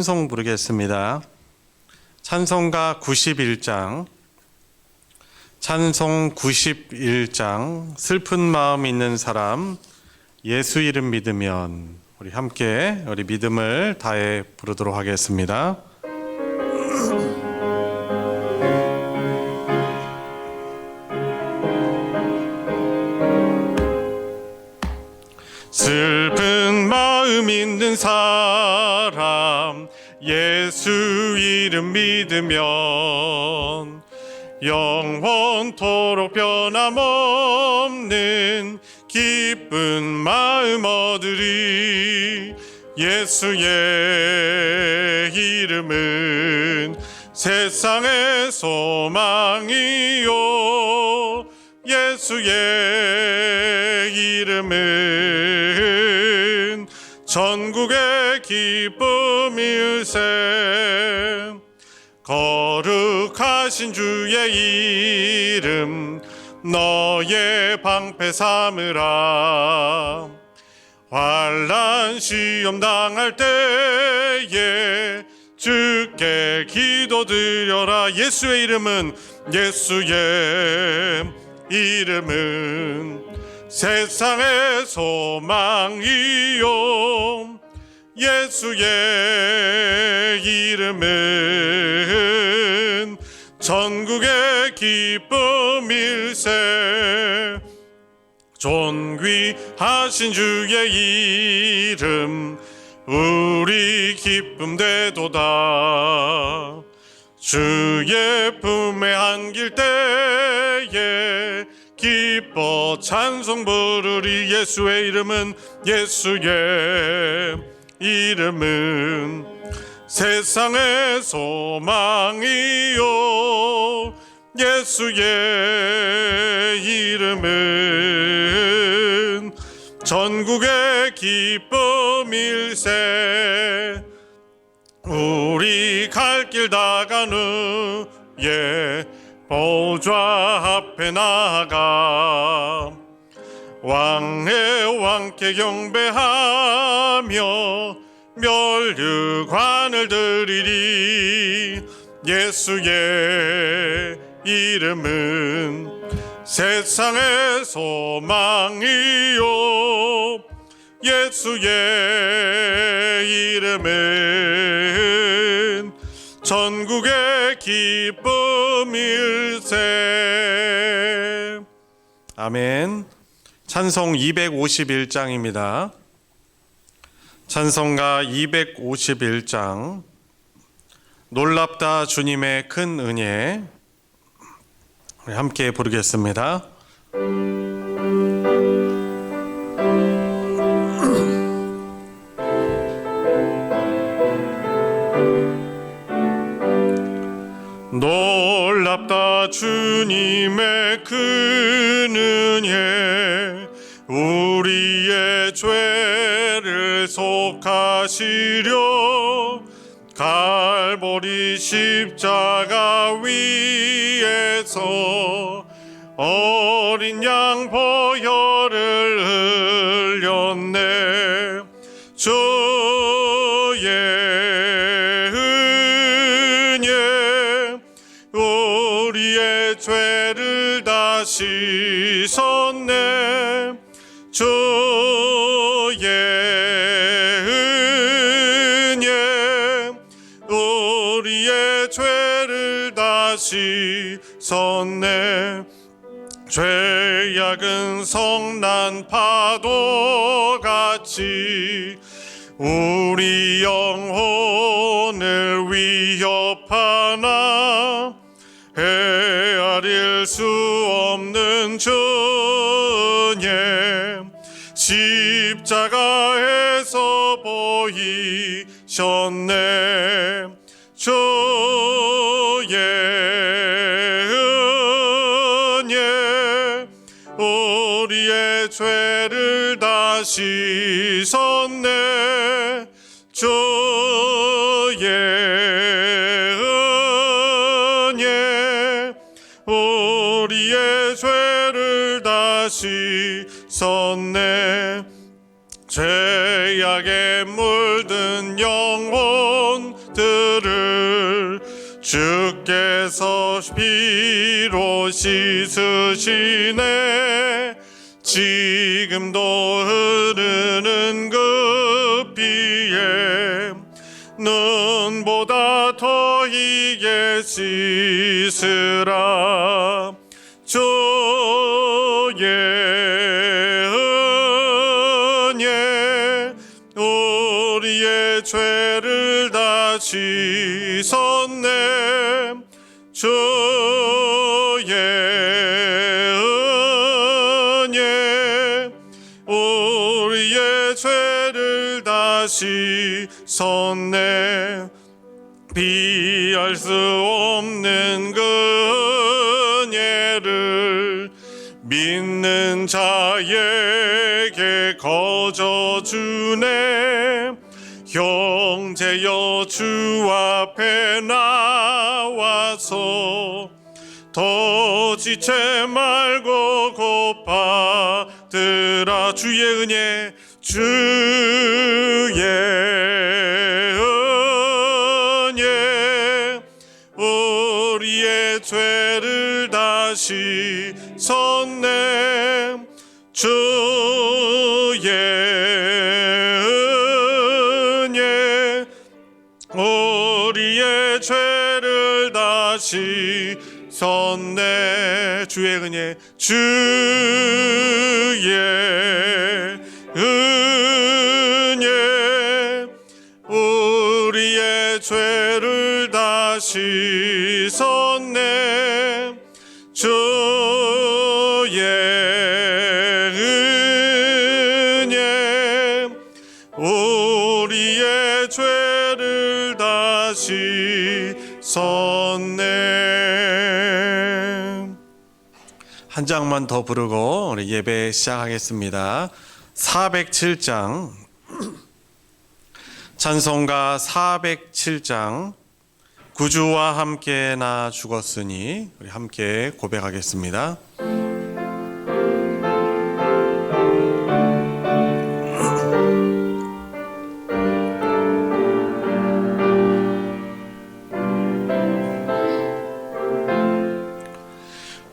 찬송 부르겠습니다. 찬송가 91장, 찬송 91장, 슬픈 마음 있는 사람, 예수 이름 믿으면, 우리 함께 우리 믿음을 다해 부르도록 하겠습니다. 슬픈 마음 있는 사람, 예수 이름 믿으면 영원토록 변함없는 기쁜 마음 얻으리. 예수의 이름은 세상의 소망이요, 예수의 이름은 전국의 기쁨일세. 거룩하신 주의 이름 너의 방패 삼으라. 환난 시험 당할 때에 주께 기도드려라. 예수의 이름은 세상의 소망이요, 예수의 이름은 전국의 기쁨일세. 존귀하신 주의 이름 우리 기쁨 되도다. 주의 품에 안길 때에 기뻐 찬송 부르리. 예수의 이름은 세상의 소망이요, 예수의 이름은 전국의 기쁨일세. 우리 갈 길 다간 후에 보좌 앞에 나아가 왕의 왕께 경배하며 멸류관을 드리리. 예수의 이름은 세상의 소망이요, 예수의 이름은 전국의 기쁨일세. 아멘. 찬송 251장입니다. 찬송가 251장, 놀랍다 주님의 큰 은혜. 우리 함께 부르겠습니다. 놀랍다 주님의 큰 은혜, 우리의 죄를 속하시려 갈보리 십자가 위에서 어린 양 보혈을 흘렸네. 주의 은혜 우리의 죄를 다 씻었네. 주의 은혜 우리의 죄를 다 씻었네. 죄악은 성난 파도같이 우리 영혼을 위협하나 헤아릴 수 없는 주님, 십자가에서 보이셨네. 주의 은혜 우리의 죄를 다 씻었네. 주의 은혜 우리의 죄를 다 씻었네. 죄악에 물든 영혼 주께서 피로 씻으시네. 지금도 흐르는 그 피에 눈보다 더 희게 씻으라. 주의 은혜 우리의 죄를 다 씻었네. 주의 은혜 우리의 죄를 다 씻었네. 비할 수 없는 그 은혜를 믿는 자에게 거저주네. 형제여 주 앞에 나와서 더 지체 말고 곧 받으라. 주의 은혜 주의 은혜 우리의 죄를 다 씻었네. 주의 은혜 우리의 죄를 다 씻었네. 주의 은혜 주의 은혜 우리의 죄를 다 씻었네. 주의 은혜 우리의 죄를 다 씻었네. 한 장만 더 부르고 우리 예배 시작하겠습니다. 407장 찬송가 407장 구주와 함께 나 죽었으니 우리 함께 고백하겠습니다.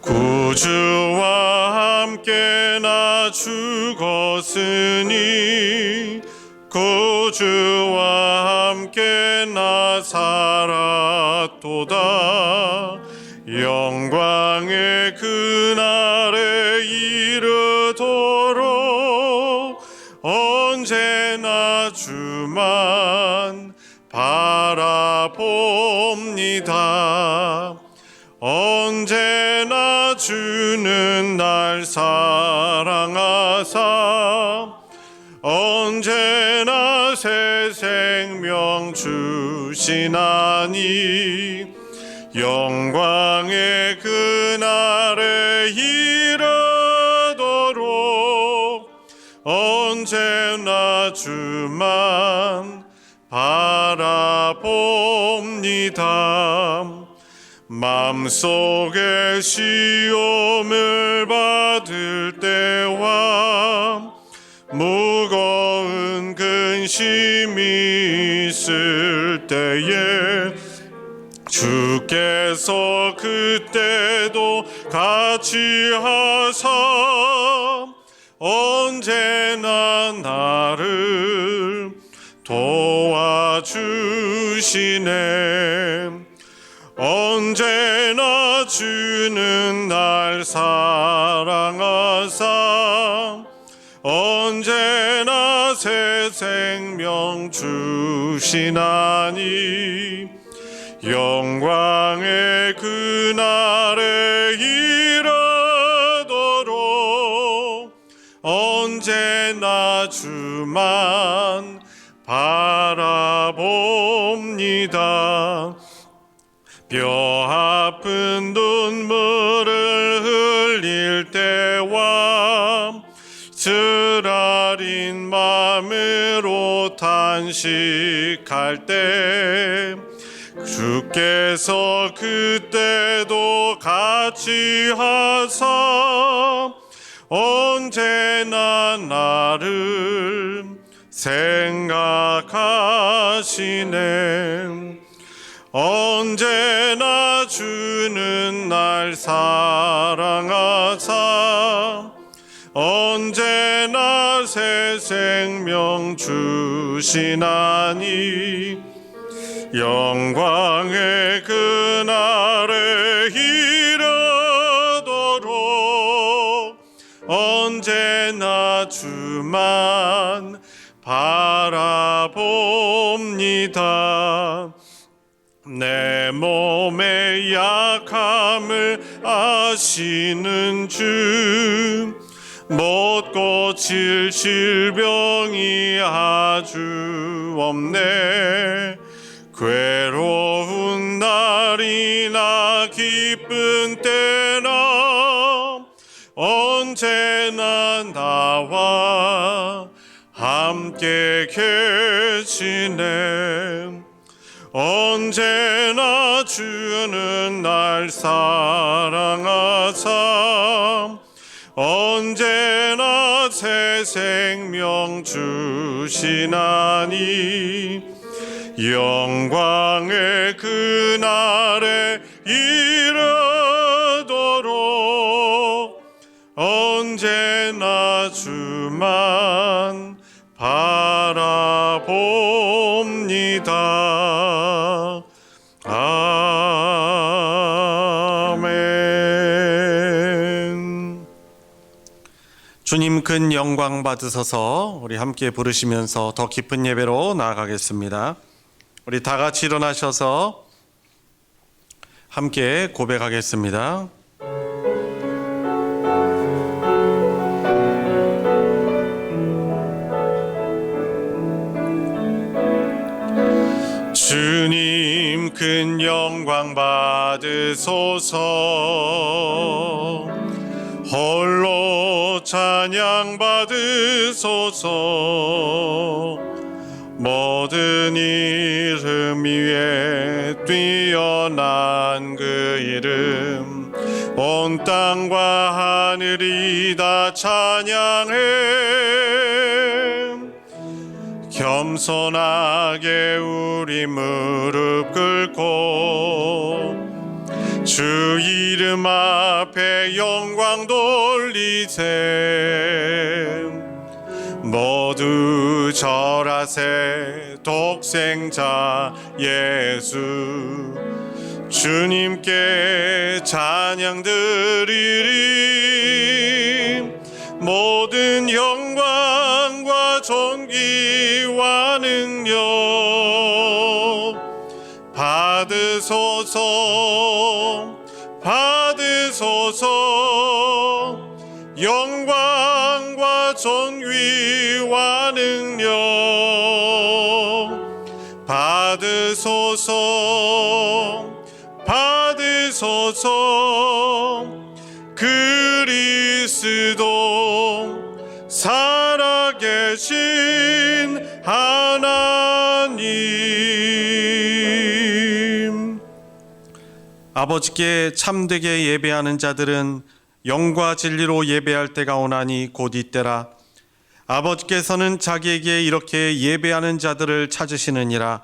구주와 함께 나 죽었으니 구주와 함께 나 살았도다. 영광의 그날에 이르도록 언제나 주만 바라봅니다. 언제나 주는 날 사랑하사 언제나 새 생명 주시나니 영광의 그날에 이르도록 언제나 주만 바라봅니다. 마음속에 시험을 받을 때와 무거운 근심이 있을 때에 주께서 그때도 같이 하사 언제나 나를 도와주시네. 언제나 주는 날 사랑하사 언제나 새 생명 주시나니 영광의 그날에 이르도록 언제나 주만 바라봅니다. 뼈 아픈 눈물을 흘릴 때와 쓰라린 마음으로 탄식할 때 주께서 그때도 같이 하사 언제나 나를 생각하시네. 언제나 주는 날 사랑하사 언제나 새 생명 주시나니 영광의 그날에 이르도록 언제나 주만 바라봅니다. 내 몸의 약함을 아시는 주 못 고칠 질병이 아주 없네. 괴로운 날이나 기쁜 때나 언제나 나와 함께 계시네. 언제나 주는 날 사랑하사 언제나 새 생명 주시나니 영광의 그날에 이르도록 언제나 주만 바라봅니다. 아멘. 주님 큰 영광 받으소서. 우리 함께 부르시면서 더 깊은 예배로 나아가겠습니다. 우리 다 같이 일어나셔서 함께 고백하겠습니다. 주님 큰 영광 받으소서. 홀로 찬양 받으소서. 모든 이름 위에 뛰어난 그 이름 온 땅과 하늘이 다 찬양해. 겸손하게 우리 무릎 꿇고 주 이름 앞에 영광 돌리세. 모두 절하세. 독생자 예수 주님께 찬양 드리리. 모든 영광과 존귀와 능력 받으소서. 받으소서. 영광과 존귀와 능력 받으소서. 받으소서. 그리스도 살아계신 하나님. 아버지께 참되게 예배하는 자들은 영과 진리로 예배할 때가 오나니 곧 이때라. 아버지께서는 자기에게 이렇게 예배하는 자들을 찾으시느니라.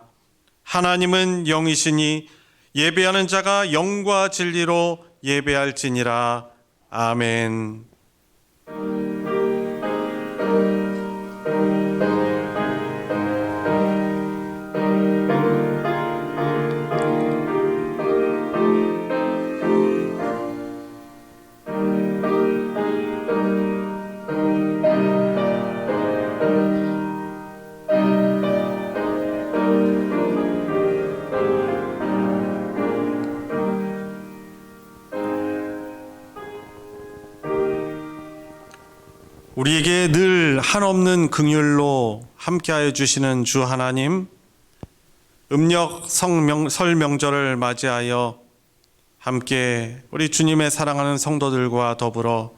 하나님은 영이시니 예배하는 자가 영과 진리로 예배할지니라. 아멘. 우리에게 늘 한없는 긍휼로 함께하여 주시는 주 하나님, 음력 설 명절을 맞이하여 함께 우리 주님의 사랑하는 성도들과 더불어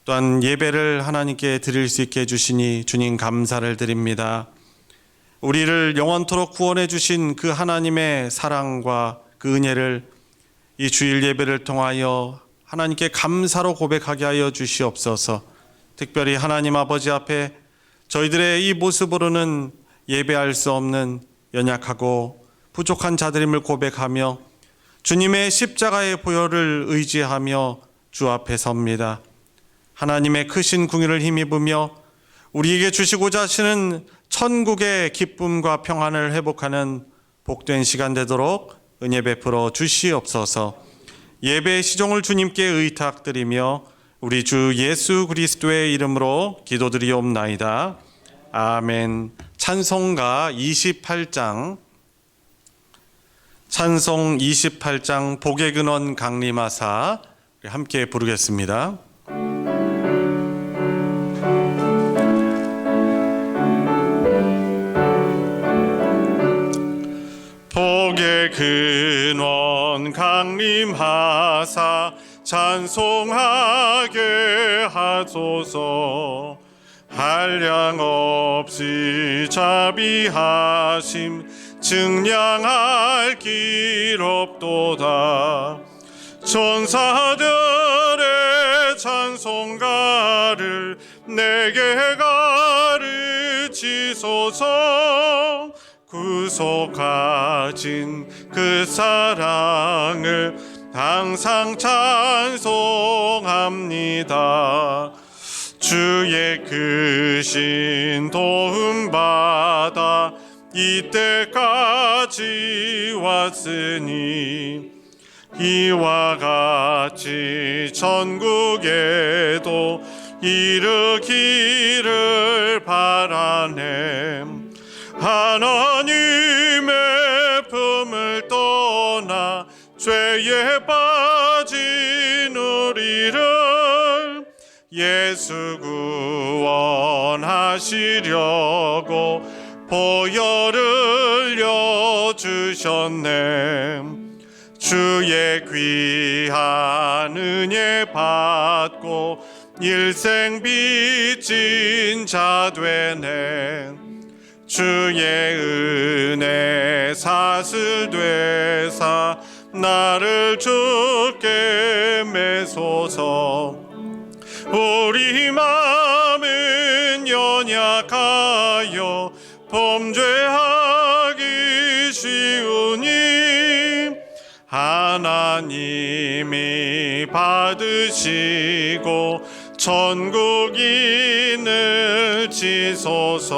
또한 예배를 하나님께 드릴 수 있게 해주시니 주님 감사를 드립니다. 우리를 영원토록 구원해 주신 그 하나님의 사랑과 그 은혜를 이 주일 예배를 통하여 하나님께 감사로 고백하게 하여 주시옵소서. 특별히 하나님 아버지 앞에 저희들의 이 모습으로는 예배할 수 없는 연약하고 부족한 자들임을 고백하며 주님의 십자가의 보혈을 의지하며 주 앞에 섭니다. 하나님의 크신 궁유를 힘입으며 우리에게 주시고자 하시는 천국의 기쁨과 평안을 회복하는 복된 시간 되도록 은혜 베풀어 주시옵소서. 예배 시종을 주님께 의탁드리며 우리 주 예수 그리스도의 이름으로 기도드리옵나이다. 아멘. 찬송가 28장, 찬송 28장 복의 근원 강림하사 함께 부르겠습니다. 복의 근원 강림하사 찬송하게 하소서. 한량 없이 자비하심 증량할 길 없도다. 천사들의 찬송가를 내게 가르치소서. 구속하신 그 사랑을 항상 찬송합니다. 주의 크신 도움받아 이때까지 왔으니 이와 같이 천국에도 이르기를 바라네. 하나님의 품을 떠나 죄에 빠진 우리를 예수 구원하시려고 보혈을 흘려주셨네. 주의 귀한 은혜 받고 일생 빚진 자 되네. 주의 은혜 사슬 되사 나를 주께 매소서. 우리 마음은 연약하여 범죄하기 쉬우니 하나님이 받으시고 천국인을 지소서.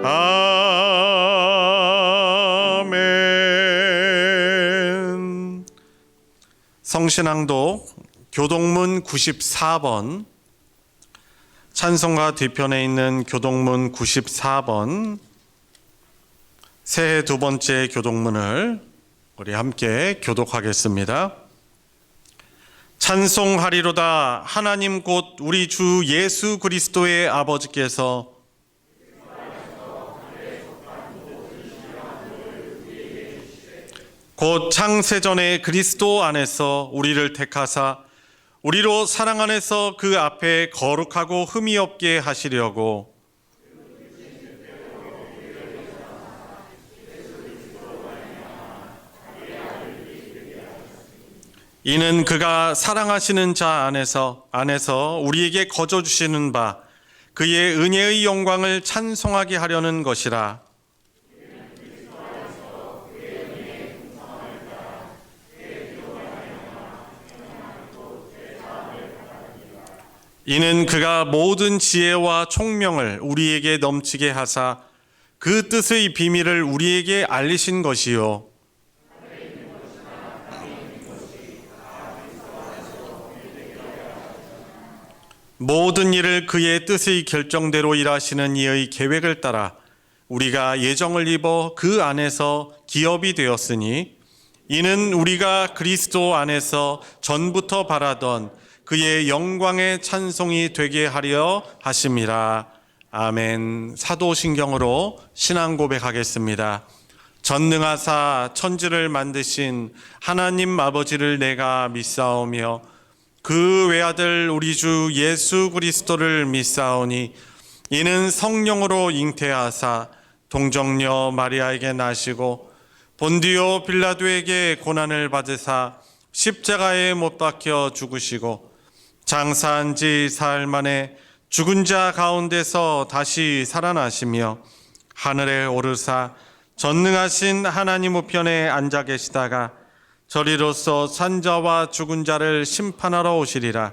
아멘. 성신앙독 교동문 94번, 찬송가 뒤편에 있는 교동문 94번, 새해 두 번째 교동문을 우리 함께 교독하겠습니다. 찬송하리로다. 하나님 곧 우리 주 예수 그리스도의 아버지께서 곧 창세전에 그리스도 안에서 우리를 택하사 우리로 사랑 안에서 그 앞에 거룩하고 흠이 없게 하시려고 이는 그가 사랑하시는 자 안에서 우리에게 거저 주시는 바 그의 은혜의 영광을 찬송하게 하려는 것이라. 이는 그가 모든 지혜와 총명을 우리에게 넘치게 하사 그 뜻의 비밀을 우리에게 알리신 것이요. 모든 일을 그의 뜻의 결정대로 일하시는 이의 계획을 따라 우리가 예정을 입어 그 안에서 기업이 되었으니 이는 우리가 그리스도 안에서 전부터 바라던 그의 영광의 찬송이 되게 하려 하심이라. 아멘. 사도신경으로 신앙 고백하겠습니다. 전능하사 천지를 만드신 하나님 아버지를 내가 믿사오며 그 외아들 우리 주 예수 그리스도를 믿사오니 이는 성령으로 잉태하사 동정녀 마리아에게 나시고 본디오 빌라도에게 고난을 받으사 십자가에 못 박혀 죽으시고 장사한 지 사흘 만에 죽은 자 가운데서 다시 살아나시며 하늘에 오르사 전능하신 하나님 우편에 앉아 계시다가 저리로서 산자와 죽은 자를 심판하러 오시리라.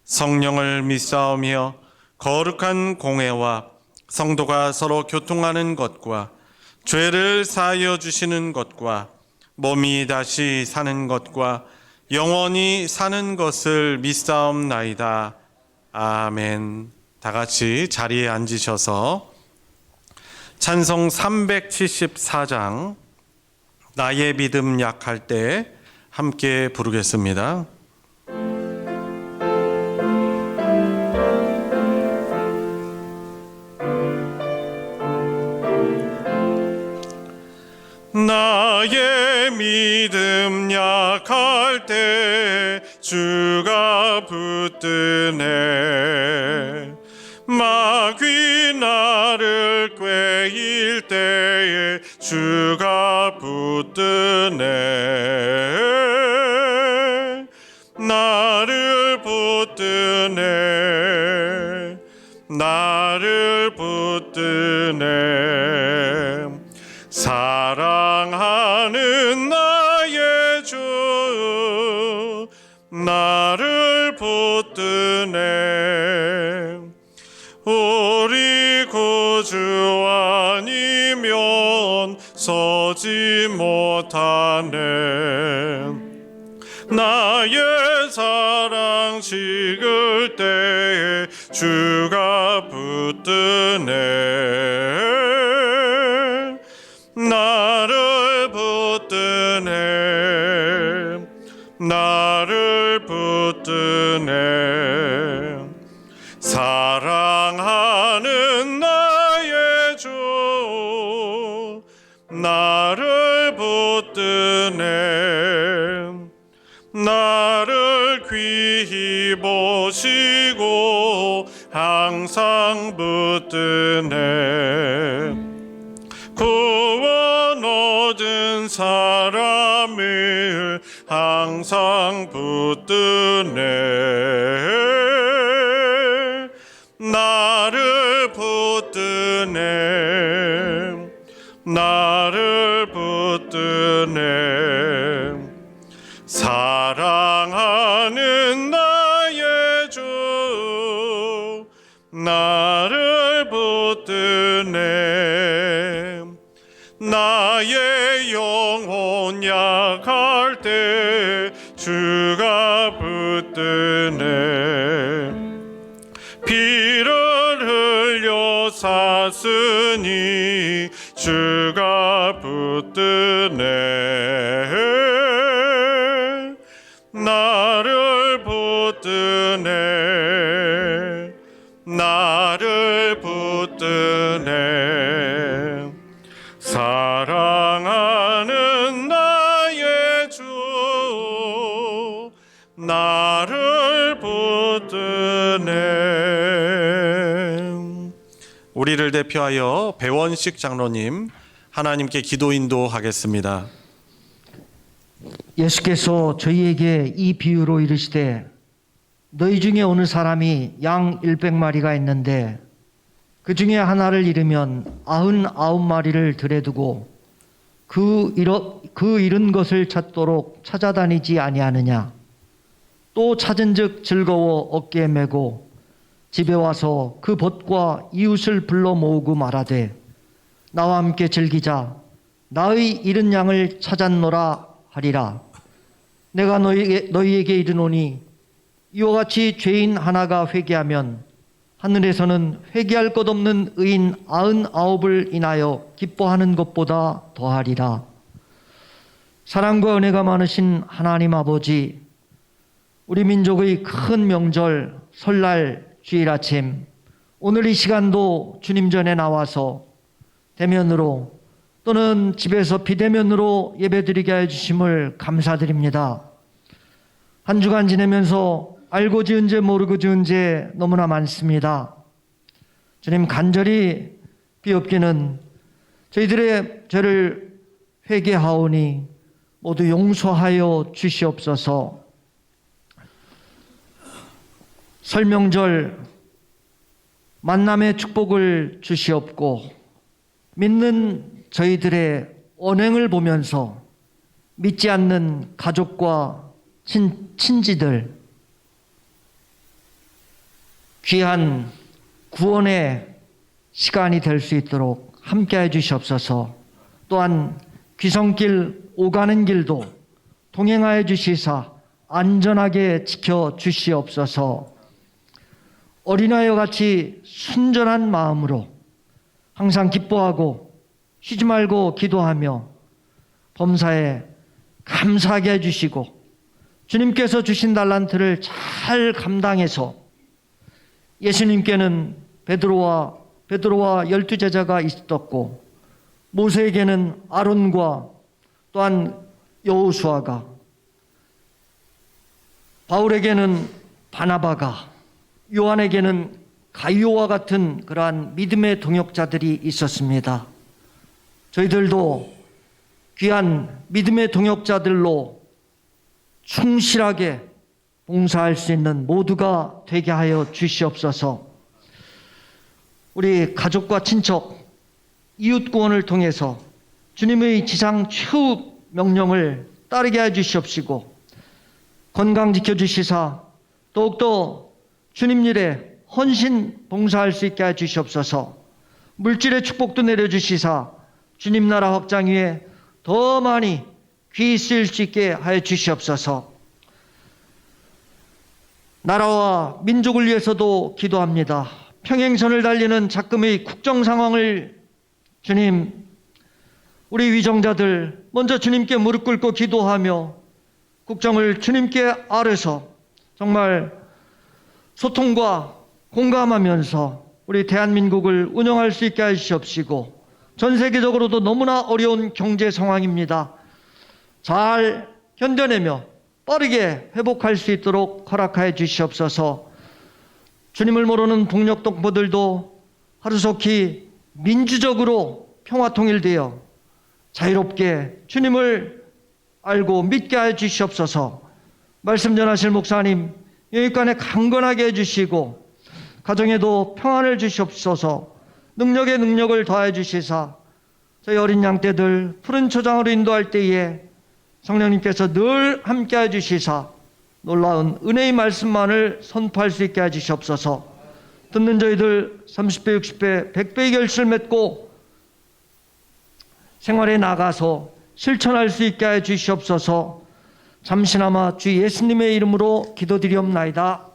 성령을 믿사오며 거룩한 공회와 성도가 서로 교통하는 것과 죄를 사하여 주시는 것과 몸이 다시 사는 것과 영원히 사는 것을 믿사옵나이다. 아멘. 다 같이 자리에 앉으셔서 찬송 374장 나의 믿음 약할 때 함께 부르겠습니다. 나의 믿음 약할 때 주가 붙드네. 마귀 나를 꾀일 때에 주가 붙드네. 나를 붙드네. 나를 붙드네. 사랑하는 나의 주 나를 붙드네. 우리 구주 아니면 서지 못하네. 나의 사랑 식을 때에 주가 붙드네. 나를 붙드네. 나를 붙드네. 사랑하는 나의 주 나를 붙드네. 나를 귀히 보시고 항상 붙드네. 구원 얻은 사람을 항상 붙드네. 나를 붙드네. 나를 붙드네. 사랑하는 나의 주 나를 붙드네. 나의 영혼 약할 때 주가 붙드네. 피를 흘려 샀으니 주가 붙드네. 나를 붙드네. 나를 붙드네. 사랑하는 나의 주 나를 붙드네. 우리를 대표하여 배원식 장로님 하나님께 기도 인도하겠습니다. 예수께서 저희에게 이 비유로 이르시되 너희 중에 어느 사람이 양 100마리가 있는데 그 중에 하나를 잃으면 99마리를 들에 두고 그 잃은 것을 찾도록 찾아다니지 아니하느냐. 또 찾은즉 즐거워 어깨에 메고 집에 와서 그 벗과 이웃을 불러 모으고 말하되 나와 함께 즐기자. 나의 잃은 양을 찾았노라 하리라. 내가 너희에게 이르노니 이와 같이 죄인 하나가 회개하면 하늘에서는 회개할 것 없는 의인 99을 인하여 기뻐하는 것보다 더하리라. 사랑과 은혜가 많으신 하나님 아버지, 우리 민족의 큰 명절 설날 주일 아침, 오늘 이 시간도 주님 전에 나와서 대면으로 또는 집에서 비대면으로 예배드리게 해주심을 감사드립니다. 한 주간 지내면서 알고 지은 죄 모르고 지은 죄 너무나 많습니다. 주님, 간절히 비옵기는 저희들의 죄를 회개하오니 모두 용서하여 주시옵소서. 설명절 만남의 축복을 주시옵고 믿는 저희들의 언행을 보면서 믿지 않는 가족과 친지들 귀한 구원의 시간이 될 수 있도록 함께해 주시옵소서. 또한 귀성길 오가는 길도 동행하여 주시사 안전하게 지켜 주시옵소서. 어린아이와 같이 순전한 마음으로 항상 기뻐하고 쉬지 말고 기도하며 범사에 감사하게 해주시고 주님께서 주신 달란트를 잘 감당해서 예수님께는 베드로와 12제자가 있었고 모세에게는 아론과 또한 여호수아가 바울에게는 바나바가 요한에게는 가이오와 같은 그러한 믿음의 동역자들이 있었습니다. 저희들도 귀한 믿음의 동역자들로 충실하게 봉사할 수 있는 모두가 되게 하여 주시옵소서. 우리 가족과 친척, 이웃 구원을 통해서 주님의 지상 최후 명령을 따르게 해 주시옵시고 건강 지켜주시사 더욱더 주님 일에 헌신 봉사할 수 있게 해 주시옵소서. 물질의 축복도 내려주시사 주님 나라 확장 위에 더 많이 귀 쓰일 수 있게 하여 주시옵소서. 나라와 민족을 위해서도 기도합니다. 평행선을 달리는 작금의 국정 상황을 주님, 우리 위정자들 먼저 주님께 무릎 꿇고 기도하며 국정을 주님께 아뢰서 정말 소통과 공감하면서 우리 대한민국을 운영할 수 있게 하시옵시고 전 세계적으로도 너무나 어려운 경제 상황입니다. 잘 견뎌내며 빠르게 회복할 수 있도록 허락하여 주시옵소서. 주님을 모르는 북녘 동포들도 하루속히 민주적으로 평화통일되어 자유롭게 주님을 알고 믿게 하여 주시옵소서. 말씀 전하실 목사님 영육간에 강건하게 해주시고 가정에도 평안을 주시옵소서. 능력에 능력을 더해 주시사 저희 어린 양떼들 푸른 초장으로 인도할 때에 성령님께서 늘 함께 해주시사 놀라운 은혜의 말씀만을 선포할 수 있게 해주시옵소서. 듣는 저희들 30배, 60배, 100배의 결실을 맺고 생활에 나가서 실천할 수 있게 해주시옵소서. 잠시나마 주 예수님의 이름으로 기도드리옵나이다.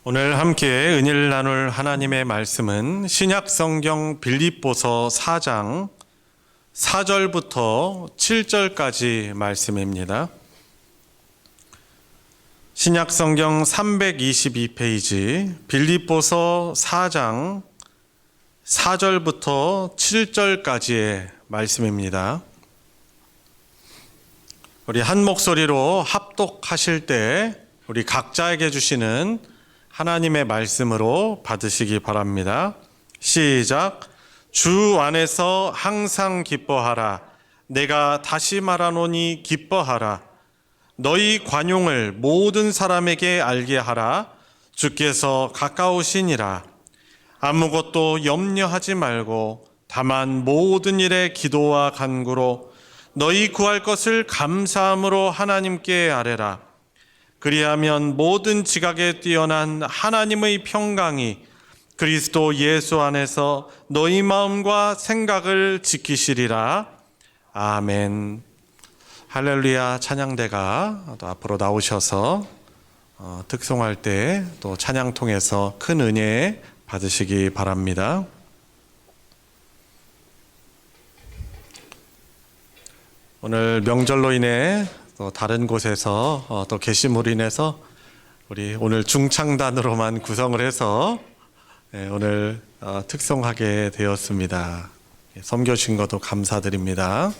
오늘 함께 은혜를 나눌 하나님의 말씀은 신약성경 빌립보서 4장 4절부터 7절까지 말씀입니다. 신약성경 322페이지 빌립보서 4장 4절부터 7절까지의 말씀입니다. 우리 한 목소리로 합독하실 때 우리 각자에게 주시는 하나님의 말씀으로 받으시기 바랍니다. 시작. 주 안에서 항상 기뻐하라. 내가 다시 말하노니 기뻐하라. 너희 관용을 모든 사람에게 알게 하라. 주께서 가까우시니라. 아무것도 염려하지 말고 다만 모든 일에 기도와 간구로 너희 구할 것을 감사함으로 하나님께 아뢰라. 그리하면 모든 지각에 뛰어난 하나님의 평강이 그리스도 예수 안에서 너희 마음과 생각을 지키시리라. 아멘. 할렐루야. 찬양대가 또 앞으로 나오셔서 특송할 때 또 찬양 통해서 큰 은혜 받으시기 바랍니다. 오늘 명절로 인해 또 다른 곳에서 또 계심으로 인해서 우리 오늘 중창단으로만 구성을 해서 오늘 특송하게 되었습니다. 섬겨주신 것도 감사드립니다.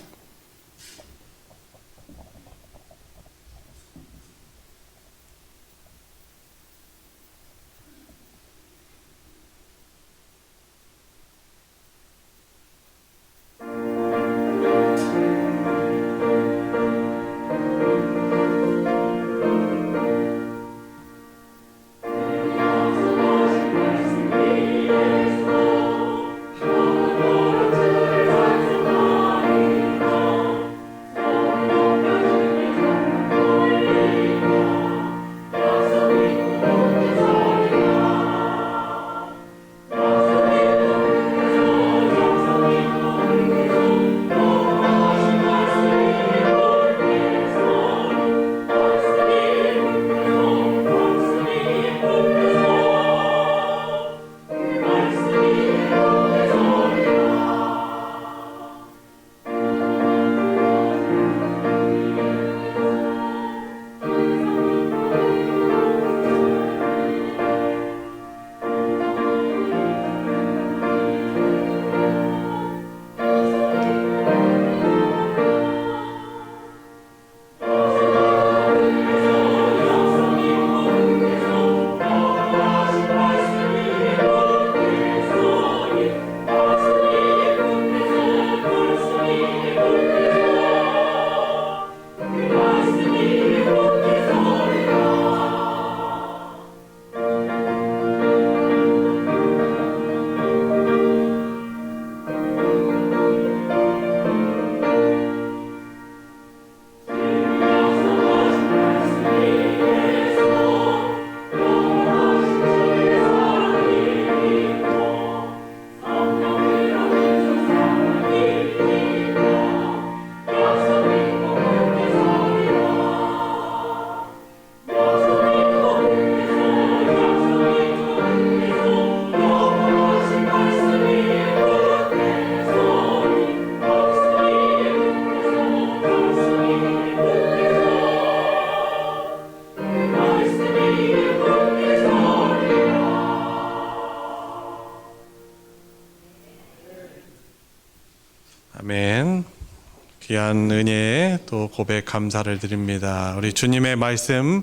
귀한 은혜에 또 고백 감사를 드립니다. 우리 주님의 말씀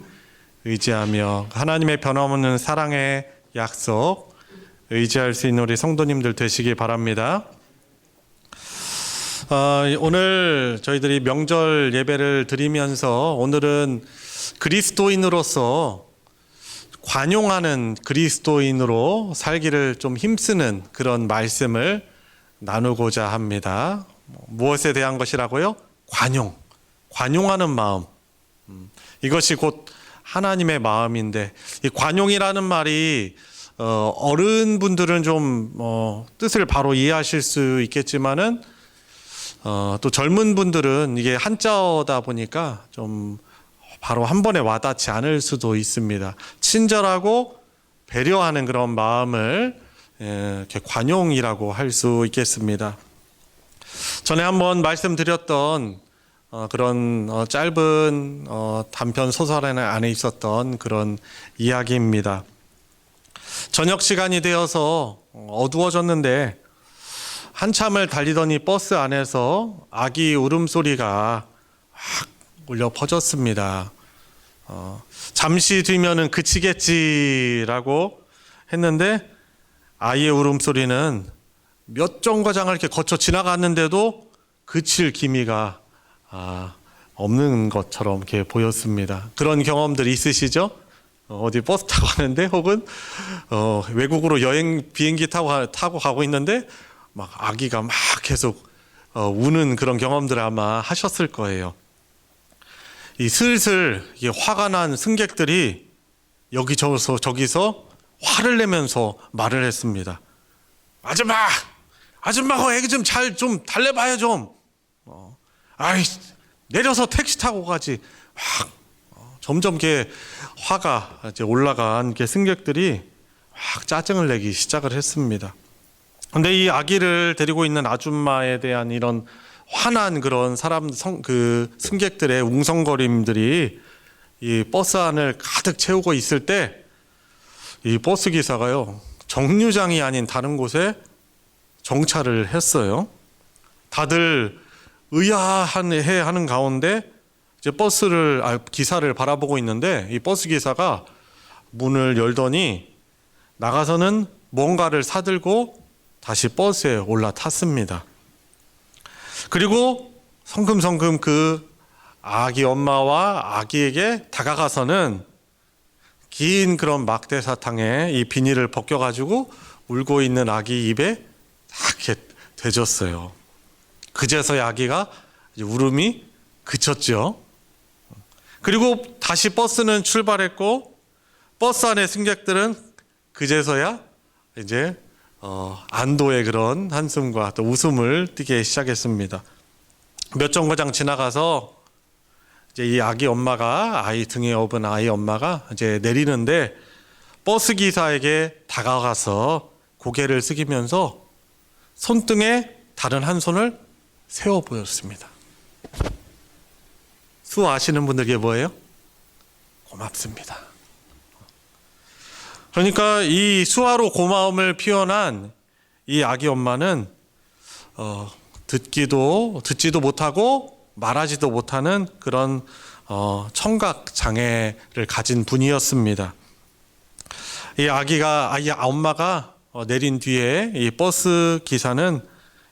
의지하며 하나님의 변함없는 사랑의 약속 의지할 수 있는 우리 성도님들 되시기 바랍니다. 오늘 저희들이 명절 예배를 드리면서 오늘은 그리스도인으로서 관용하는 그리스도인으로 살기를 좀 힘쓰는 그런 말씀을 나누고자 합니다. 무엇에 대한 것이라고요? 관용하는 마음. 이것이 곧 하나님의 마음인데, 이 관용이라는 말이 어른분들은 좀 뜻을 바로 이해하실 수 있겠지만은 또 젊은 분들은 이게 한자어다 보니까 좀 바로 한 번에 와닿지 않을 수도 있습니다. 친절하고 배려하는 그런 마음을 이렇게 관용이라고 할 수 있겠습니다. 전에 한번 말씀드렸던 그런 짧은 단편 소설 안에 있었던 그런 이야기입니다. 저녁 시간이 되어서 어두워졌는데 한참을 달리더니 버스 안에서 아기 울음소리가 확 울려 퍼졌습니다. 잠시 뒤면은 그치겠지라고 했는데 아이의 울음소리는 몇 정거장을 이렇게 거쳐 지나갔는데도 그칠 기미가 없는 것처럼 이렇게 보였습니다. 그런 경험들 있으시죠? 어디 버스 타고 가는데 혹은 외국으로 여행 비행기 타고 가고 있는데 막 아기가 막 계속 우는 그런 경험들을 아마 하셨을 거예요. 이 슬슬 이게 화가 난 승객들이 저기서 화를 내면서 말을 했습니다. 아줌마, 애기 좀 잘 좀 달래봐요 좀. 내려서 택시 타고 가지. 점점 이렇게 화가 이제 올라간 승객들이 확 짜증을 내기 시작을 했습니다. 근데 이 아기를 데리고 있는 아줌마에 대한 이런 화난 그런 승객들의 웅성거림들이 이 버스 안을 가득 채우고 있을 때 이 버스 기사가요, 정류장이 아닌 다른 곳에 정차를 했어요. 다들 의아해 하는 가운데 이제 기사를 바라보고 있는데 이 버스 기사가 문을 열더니 나가서는 뭔가를 사들고 다시 버스에 올라탔습니다. 그리고 성큼성큼 그 아기 엄마와 아기에게 다가가서는 긴 그런 막대 사탕에 이 비닐을 벗겨가지고 울고 있는 아기 입에 딱 이렇게 대줬어요. 그제서야 아기가 이제 울음이 그쳤죠. 그리고 다시 버스는 출발했고 버스 안의 승객들은 그제서야 이제 안도의 그런 한숨과 또 웃음을 띠기 시작했습니다. 몇 정거장 지나가서 이제 이 아기 엄마가 아이 등에 업은 아이 엄마가 이제 내리는데 버스 기사에게 다가가서 고개를 숙이면서 손등에 다른 한 손을 세워 보였습니다. 수 아시는 분들께 뭐예요? 고맙습니다. 그러니까 이 수화로 고마움을 표현한 이 아기 엄마는 듣지도 못하고 말하지도 못하는 그런 청각 장애를 가진 분이었습니다. 이 아이 엄마가 내린 뒤에 이 버스 기사는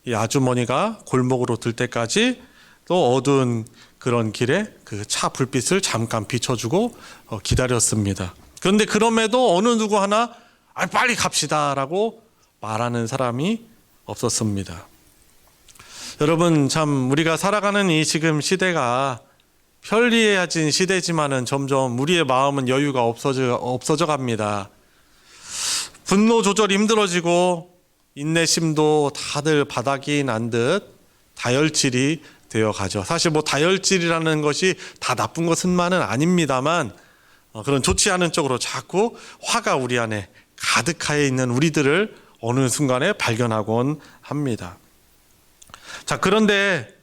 이 아주머니가 골목으로 들 때까지 또 어두운 그런 길에 그 차 불빛을 잠깐 비춰주고 기다렸습니다. 그런데 그럼에도 어느 누구 하나 빨리 갑시다라고 말하는 사람이 없었습니다. 여러분, 참 우리가 살아가는 이 지금 시대가 편리해진 시대지만은 점점 우리의 마음은 여유가 없어져 갑니다. 분노 조절이 힘들어지고 인내심도 다들 바닥이 난 듯 다혈질이 되어 가죠. 사실 다혈질이라는 것이 다 나쁜 것은만은 아닙니다만 그런 좋지 않은 쪽으로 자꾸 화가 우리 안에 가득하여 있는 우리들을 어느 순간에 발견하곤 합니다. 자, 그런데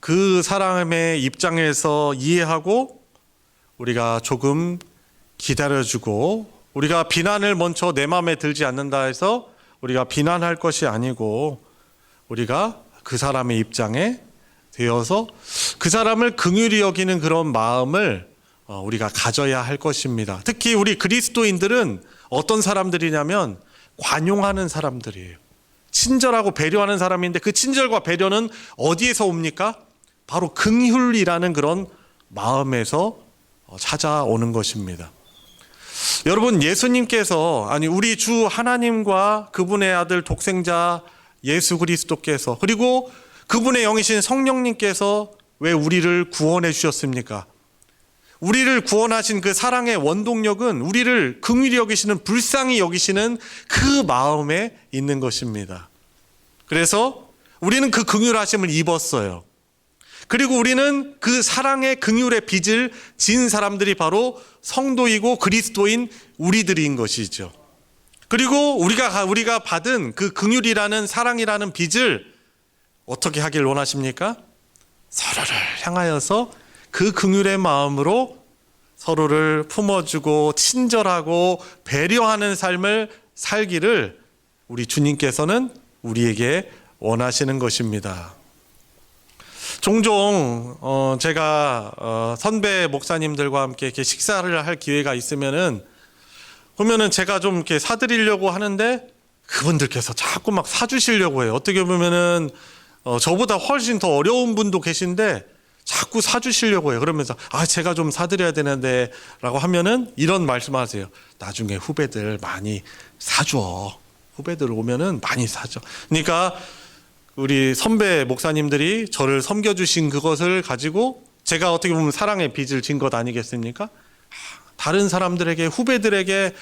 그 사람의 입장에서 이해하고 우리가 조금 기다려주고 우리가 비난을 먼저 내 마음에 들지 않는다 해서 우리가 비난할 것이 아니고 우리가 그 사람의 입장에 되어서 그 사람을 긍휼히 여기는 그런 마음을 우리가 가져야 할 것입니다. 특히 우리 그리스도인들은 어떤 사람들이냐면 관용하는 사람들이에요. 친절하고 배려하는 사람인데 그 친절과 배려는 어디에서 옵니까? 바로 긍휼이라는 그런 마음에서 찾아오는 것입니다. 여러분, 예수님께서, 아니 우리 주 하나님과 그분의 아들 독생자 예수 그리스도께서, 그리고 그분의 영이신 성령님께서 왜 우리를 구원해 주셨습니까? 우리를 구원하신 그 사랑의 원동력은 우리를 긍휼히 여기시는, 불쌍히 여기시는 그 마음에 있는 것입니다. 그래서 우리는 그 긍휼하심을 입었어요. 그리고 우리는 그 사랑의 긍휼의 빚을 진 사람들이 바로 성도이고 그리스도인 우리들인 것이죠. 그리고 우리가 받은 그 긍휼이라는, 사랑이라는 빚을 어떻게 하길 원하십니까? 서로를 향하여서 그 긍휼의 마음으로 서로를 품어주고 친절하고 배려하는 삶을 살기를 우리 주님께서는 우리에게 원하시는 것입니다. 종종 제가 선배 목사님들과 함께 이렇게 식사를 할 기회가 있으면은 보면은 제가 좀 이렇게 사드리려고 하는데 그분들께서 자꾸 막 사주시려고 해요. 어떻게 보면은 저보다 훨씬 더 어려운 분도 계신데 자꾸 사주시려고 해요. 그러면서 제가 좀 사드려야 되는데 라고 하면은 이런 말씀하세요. 나중에 후배들 많이 사줘. 후배들 오면은 많이 사줘. 그러니까 우리 선배 목사님들이 저를 섬겨주신 그것을 가지고 제가 어떻게 보면 사랑의 빚을 진 것 아니겠습니까? 다른 사람들에게, 후배들에게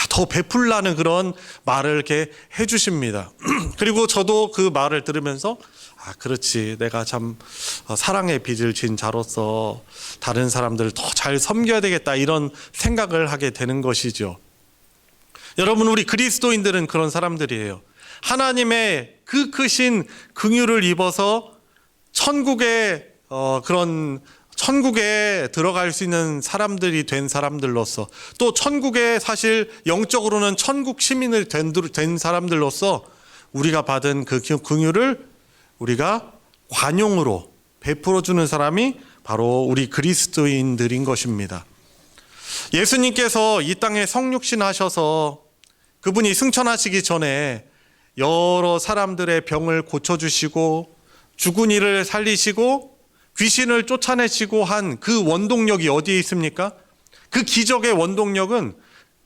더 베풀라는 그런 말을 이렇게 해주십니다. 그리고 저도 그 말을 들으면서 그렇지, 내가 참 사랑의 빚을 진 자로서 다른 사람들을 더 잘 섬겨야 되겠다, 이런 생각을 하게 되는 것이죠. 여러분, 우리 그리스도인들은 그런 사람들이에요. 하나님의 그 크신 긍휼을 입어서 천국에 들어갈 수 있는 사람들이 된 사람들로서, 또 천국에 사실 영적으로는 천국 시민을 된 사람들로서 우리가 받은 그 긍휼을 우리가 관용으로 베풀어 주는 사람이 바로 우리 그리스도인들인 것입니다. 예수님께서 이 땅에 성육신 하셔서 그분이 승천하시기 전에 여러 사람들의 병을 고쳐주시고 죽은 이를 살리시고 귀신을 쫓아내시고 한 그 원동력이 어디에 있습니까? 그 기적의 원동력은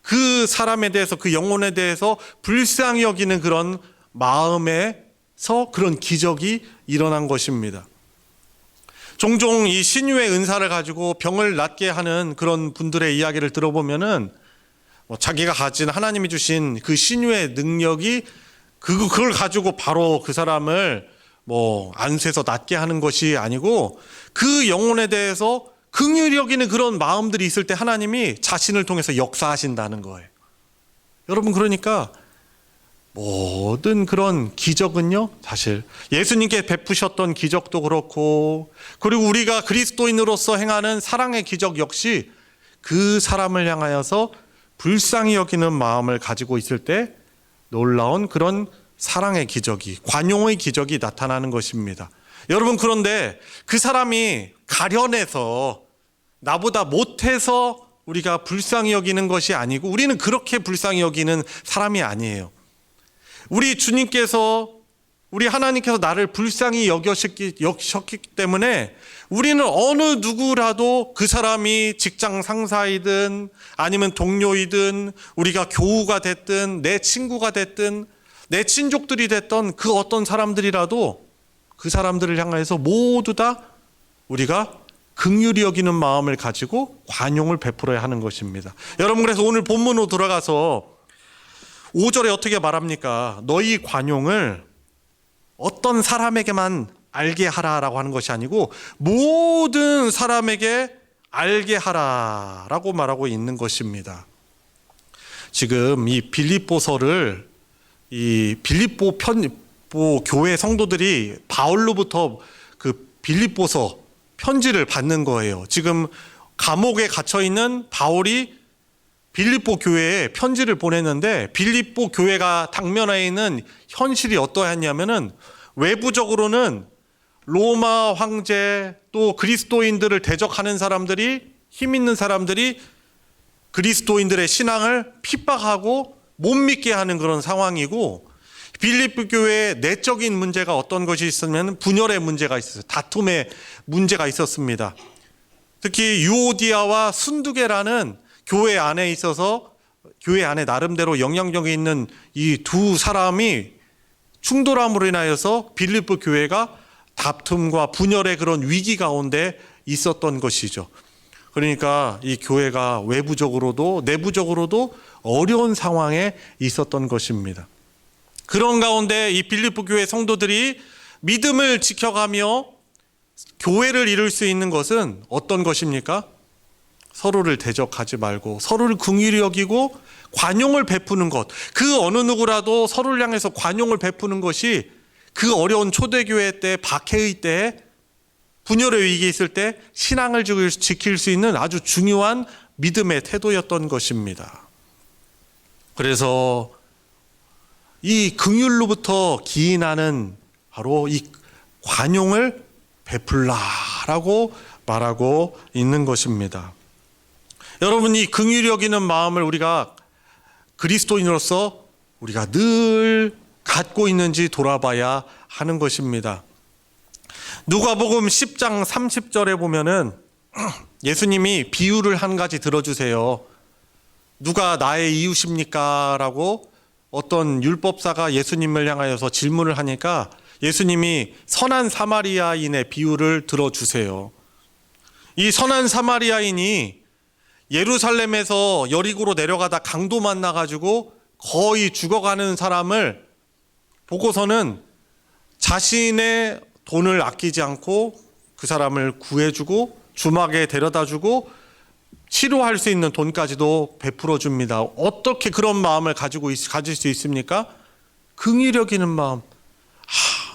그 사람에 대해서, 그 영혼에 대해서 불쌍히 여기는 그런 마음에서 그런 기적이 일어난 것입니다. 종종 이 신유의 은사를 가지고 병을 낫게 하는 그런 분들의 이야기를 들어보면은 자기가 가진, 하나님이 주신 그 신유의 능력이 그걸 가지고 바로 그 사람을 안수해서 낫게 하는 것이 아니고 그 영혼에 대해서 긍휼히 여기는 그런 마음들이 있을 때 하나님이 자신을 통해서 역사하신다는 거예요. 여러분, 그러니까 모든 그런 기적은요, 사실 예수님께 베푸셨던 기적도 그렇고, 그리고 우리가 그리스도인으로서 행하는 사랑의 기적 역시 그 사람을 향하여서 불쌍히 여기는 마음을 가지고 있을 때 놀라운 그런 사랑의 기적이, 관용의 기적이 나타나는 것입니다. 여러분, 그런데 그 사람이 가련해서 나보다 못해서 우리가 불쌍히 여기는 것이 아니고, 우리는 그렇게 불쌍히 여기는 사람이 아니에요. 우리 주님께서, 우리 하나님께서 나를 불쌍히 여기셨기 때문에 우리는 어느 누구라도, 그 사람이 직장 상사이든 아니면 동료이든 우리가 교우가 됐든 내 친구가 됐든 내 친족들이 됐던 그 어떤 사람들이라도 그 사람들을 향해서 모두 다 우리가 긍휼히 여기는 마음을 가지고 관용을 베풀어야 하는 것입니다. 여러분, 그래서 오늘 본문으로 들어가서 5절에 어떻게 말합니까? 너희 관용을 어떤 사람에게만 알게 하라라고 하는 것이 아니고 모든 사람에게 알게 하라라고 말하고 있는 것입니다. 지금 이 빌립보서를, 이 빌립보 교회 성도들이 바울로부터 그 빌립보서 편지를 받는 거예요. 지금 감옥에 갇혀 있는 바울이 빌립보 교회에 편지를 보냈는데, 빌립보 교회가 당면하에 있는 현실이 어떠했냐면은 외부적으로는 로마 황제 또 그리스도인들을 대적하는 사람들이, 힘 있는 사람들이 그리스도인들의 신앙을 핍박하고 못 믿게 하는 그런 상황이고, 빌립보 교회의 내적인 문제가 어떤 것이 있었냐면 분열의 문제가 있었어요. 다툼의 문제가 있었습니다. 특히 유오디아와 순두계라는 교회 안에 있어서 교회 안에 나름대로 영향력이 있는 이 두 사람이 충돌함으로 인하여서 빌립보 교회가 다툼과 분열의 그런 위기 가운데 있었던 것이죠. 그러니까 이 교회가 외부적으로도 내부적으로도 어려운 상황에 있었던 것입니다. 그런 가운데 이 빌립보 교회 성도들이 믿음을 지켜가며 교회를 이룰 수 있는 것은 어떤 것입니까? 서로를 대적하지 말고 서로를 긍휼히 여기고 관용을 베푸는 것. 그 어느 누구라도 서로를 향해서 관용을 베푸는 것이 그 어려운 초대교회 때, 박해의 때, 분열의 위기에 있을 때 신앙을 지킬 수 있는 아주 중요한 믿음의 태도였던 것입니다. 그래서 이 긍휼로부터 기인하는 바로 이 관용을 베풀라라고 말하고 있는 것입니다. 여러분, 이 긍휼히 여기는 마음을 우리가 그리스도인으로서 우리가 늘 갖고 있는지 돌아봐야 하는 것입니다. 누가복음 10장 30절에 보면은 예수님이 비유를 한 가지 들어주세요. 누가 나의 이웃입니까? 라고 어떤 율법사가 예수님을 향하여서 질문을 하니까 예수님이 선한 사마리아인의 비유를 들어주세요. 이 선한 사마리아인이 예루살렘에서 여리고로 내려가다 강도 만나가지고 거의 죽어가는 사람을 보고서는 자신의 돈을 아끼지 않고 그 사람을 구해주고 주막에 데려다주고 치료할 수 있는 돈까지도 베풀어 줍니다. 어떻게 그런 마음을 가질 수 있습니까? 긍휼히 여기는 마음.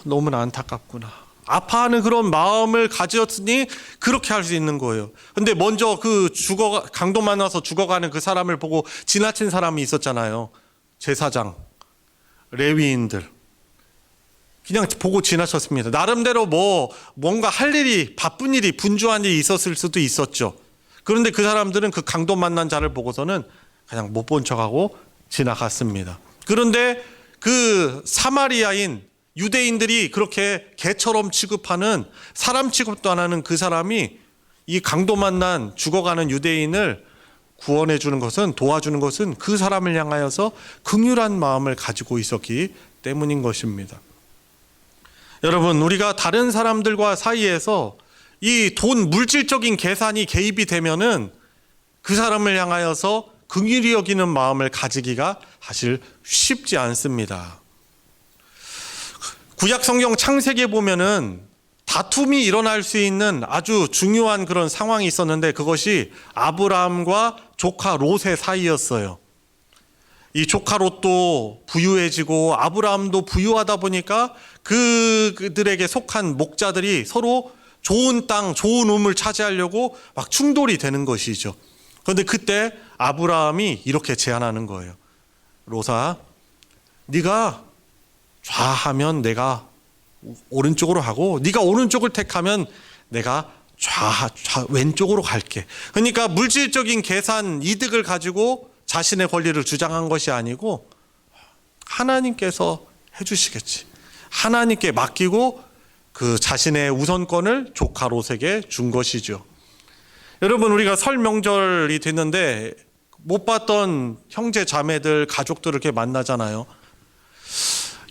너무나 안타깝구나. 아파하는 그런 마음을 가졌으니 그렇게 할 수 있는 거예요. 근데 먼저 강도 만나서 죽어가는 그 사람을 보고 지나친 사람이 있었잖아요. 제사장, 레위인들. 그냥 보고 지나쳤습니다. 나름대로 뭔가 할 일이, 바쁜 일이, 분주한 일이 있었을 수도 있었죠. 그런데 그 사람들은 그 강도 만난 자를 보고서는 그냥 못 본 척하고 지나갔습니다. 그런데 그 사마리아인 유대인들이 그렇게 개처럼 취급하는, 사람 취급도 안 하는 그 사람이 이 강도 만난 죽어가는 유대인을 구원해 주는 것은, 도와주는 것은 그 사람을 향하여서 긍휼한 마음을 가지고 있었기 때문인 것입니다. 여러분, 우리가 다른 사람들과 사이에서 이 돈, 물질적인 계산이 개입이 되면은 그 사람을 향하여서 긍휼히 여기는 마음을 가지기가 사실 쉽지 않습니다. 구약 성경 창세기에 보면은 다툼이 일어날 수 있는 아주 중요한 그런 상황이 있었는데 그것이 아브라함과 조카 롯의 사이였어요. 이 조카 롯도 부유해지고 아브라함도 부유하다 보니까 그들에게 속한 목자들이 서로 좋은 땅, 좋은 우물 차지하려고 막 충돌이 되는 것이죠. 그런데 그때 아브라함이 이렇게 제안하는 거예요. 롯아, 네가 좌하면 내가 오른쪽으로 하고 네가 오른쪽을 택하면 내가 왼쪽으로 갈게. 그러니까 물질적인 계산, 이득을 가지고 자신의 권리를 주장한 것이 아니고 하나님께서 해주시겠지. 하나님께 맡기고 그 자신의 우선권을 조카 롯에게 준 것이죠. 여러분, 우리가 설 명절이 됐는데 못 봤던 형제 자매들, 가족들을 이렇게 만나잖아요.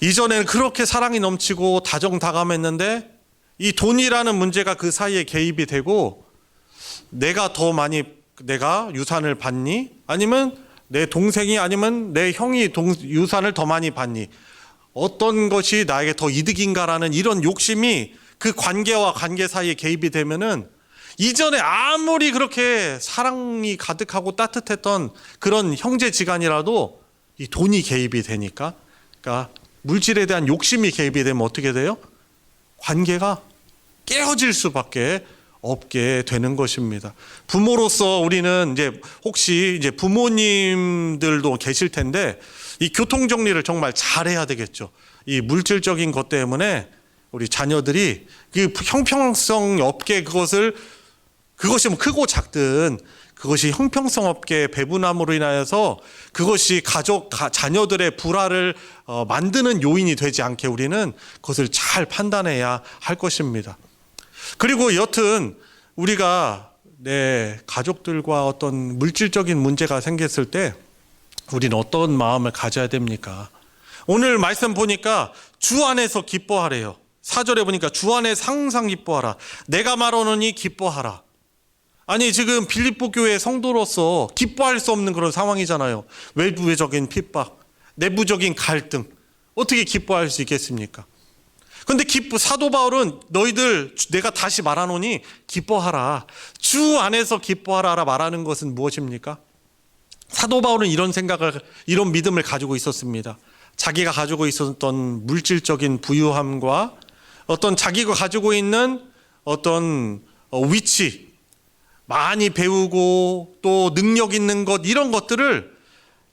이전에는 그렇게 사랑이 넘치고 다정다감했는데 이 돈이라는 문제가 그 사이에 개입이 되고 내가 유산을 받니? 아니면 내 동생이, 아니면 내 형이 유산을 더 많이 받니? 어떤 것이 나에게 더 이득인가라는 이런 욕심이 그 관계와 관계 사이에 개입이 되면은 이전에 아무리 그렇게 사랑이 가득하고 따뜻했던 그런 형제지간이라도 이 돈이 개입이 되니까, 그러니까 물질에 대한 욕심이 개입이 되면 어떻게 돼요? 관계가 깨어질 수밖에 없게 되는 것입니다. 부모로서 우리는 혹시 부모님들도 계실 텐데 이 교통 정리를 정말 잘해야 되겠죠. 이 물질적인 것 때문에 우리 자녀들이 그 형평성 없게 그것이 뭐 크고 작든 그것이 형평성 없게 배분함으로 인하여서 그것이 자녀들의 불화를 만드는 요인이 되지 않게 우리는 그것을 잘 판단해야 할 것입니다. 그리고 여튼 우리가 내 가족들과 어떤 물질적인 문제가 생겼을 때 우리는 어떤 마음을 가져야 됩니까? 오늘 말씀 보니까 주 안에서 기뻐하래요. 4절에 보니까 주 안에 항상 기뻐하라. 내가 말하노니 기뻐하라. 아니 지금 빌립보 교회 성도로서 기뻐할 수 없는 그런 상황이잖아요. 외부적인 핍박, 내부적인 갈등, 어떻게 기뻐할 수 있겠습니까? 근데 사도 바울은 너희들 내가 다시 말하노니 기뻐하라. 주 안에서 기뻐하라 말하는 것은 무엇입니까? 사도 바울은 이런 믿음을 가지고 있었습니다. 자기가 가지고 있었던 물질적인 부유함과 어떤 자기가 가지고 있는 어떤 위치, 많이 배우고 또 능력 있는 것, 이런 것들을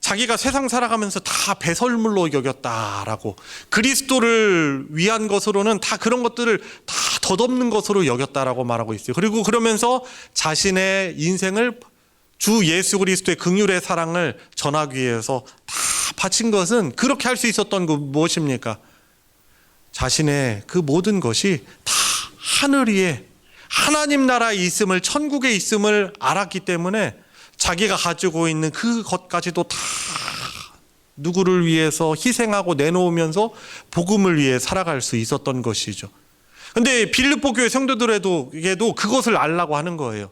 자기가 세상 살아가면서 다 배설물로 여겼다라고, 그리스도를 위한 것으로는 다 그런 것들을 다 덧없는 것으로 여겼다라고 말하고 있어요. 그리고 그러면서 자신의 인생을 주 예수 그리스도의 긍휼의 사랑을 전하기 위해서 다 바친 것은, 그렇게 할 수 있었던 그 무엇입니까? 자신의 그 모든 것이 다 하늘 위에 하나님 나라에 있음을, 천국에 있음을 알았기 때문에 자기가 가지고 있는 그것까지도 다 누구를 위해서 희생하고 내놓으면서 복음을 위해 살아갈 수 있었던 것이죠. 근데 빌립보 교회 성도들에게도 그것을 알라고 하는 거예요.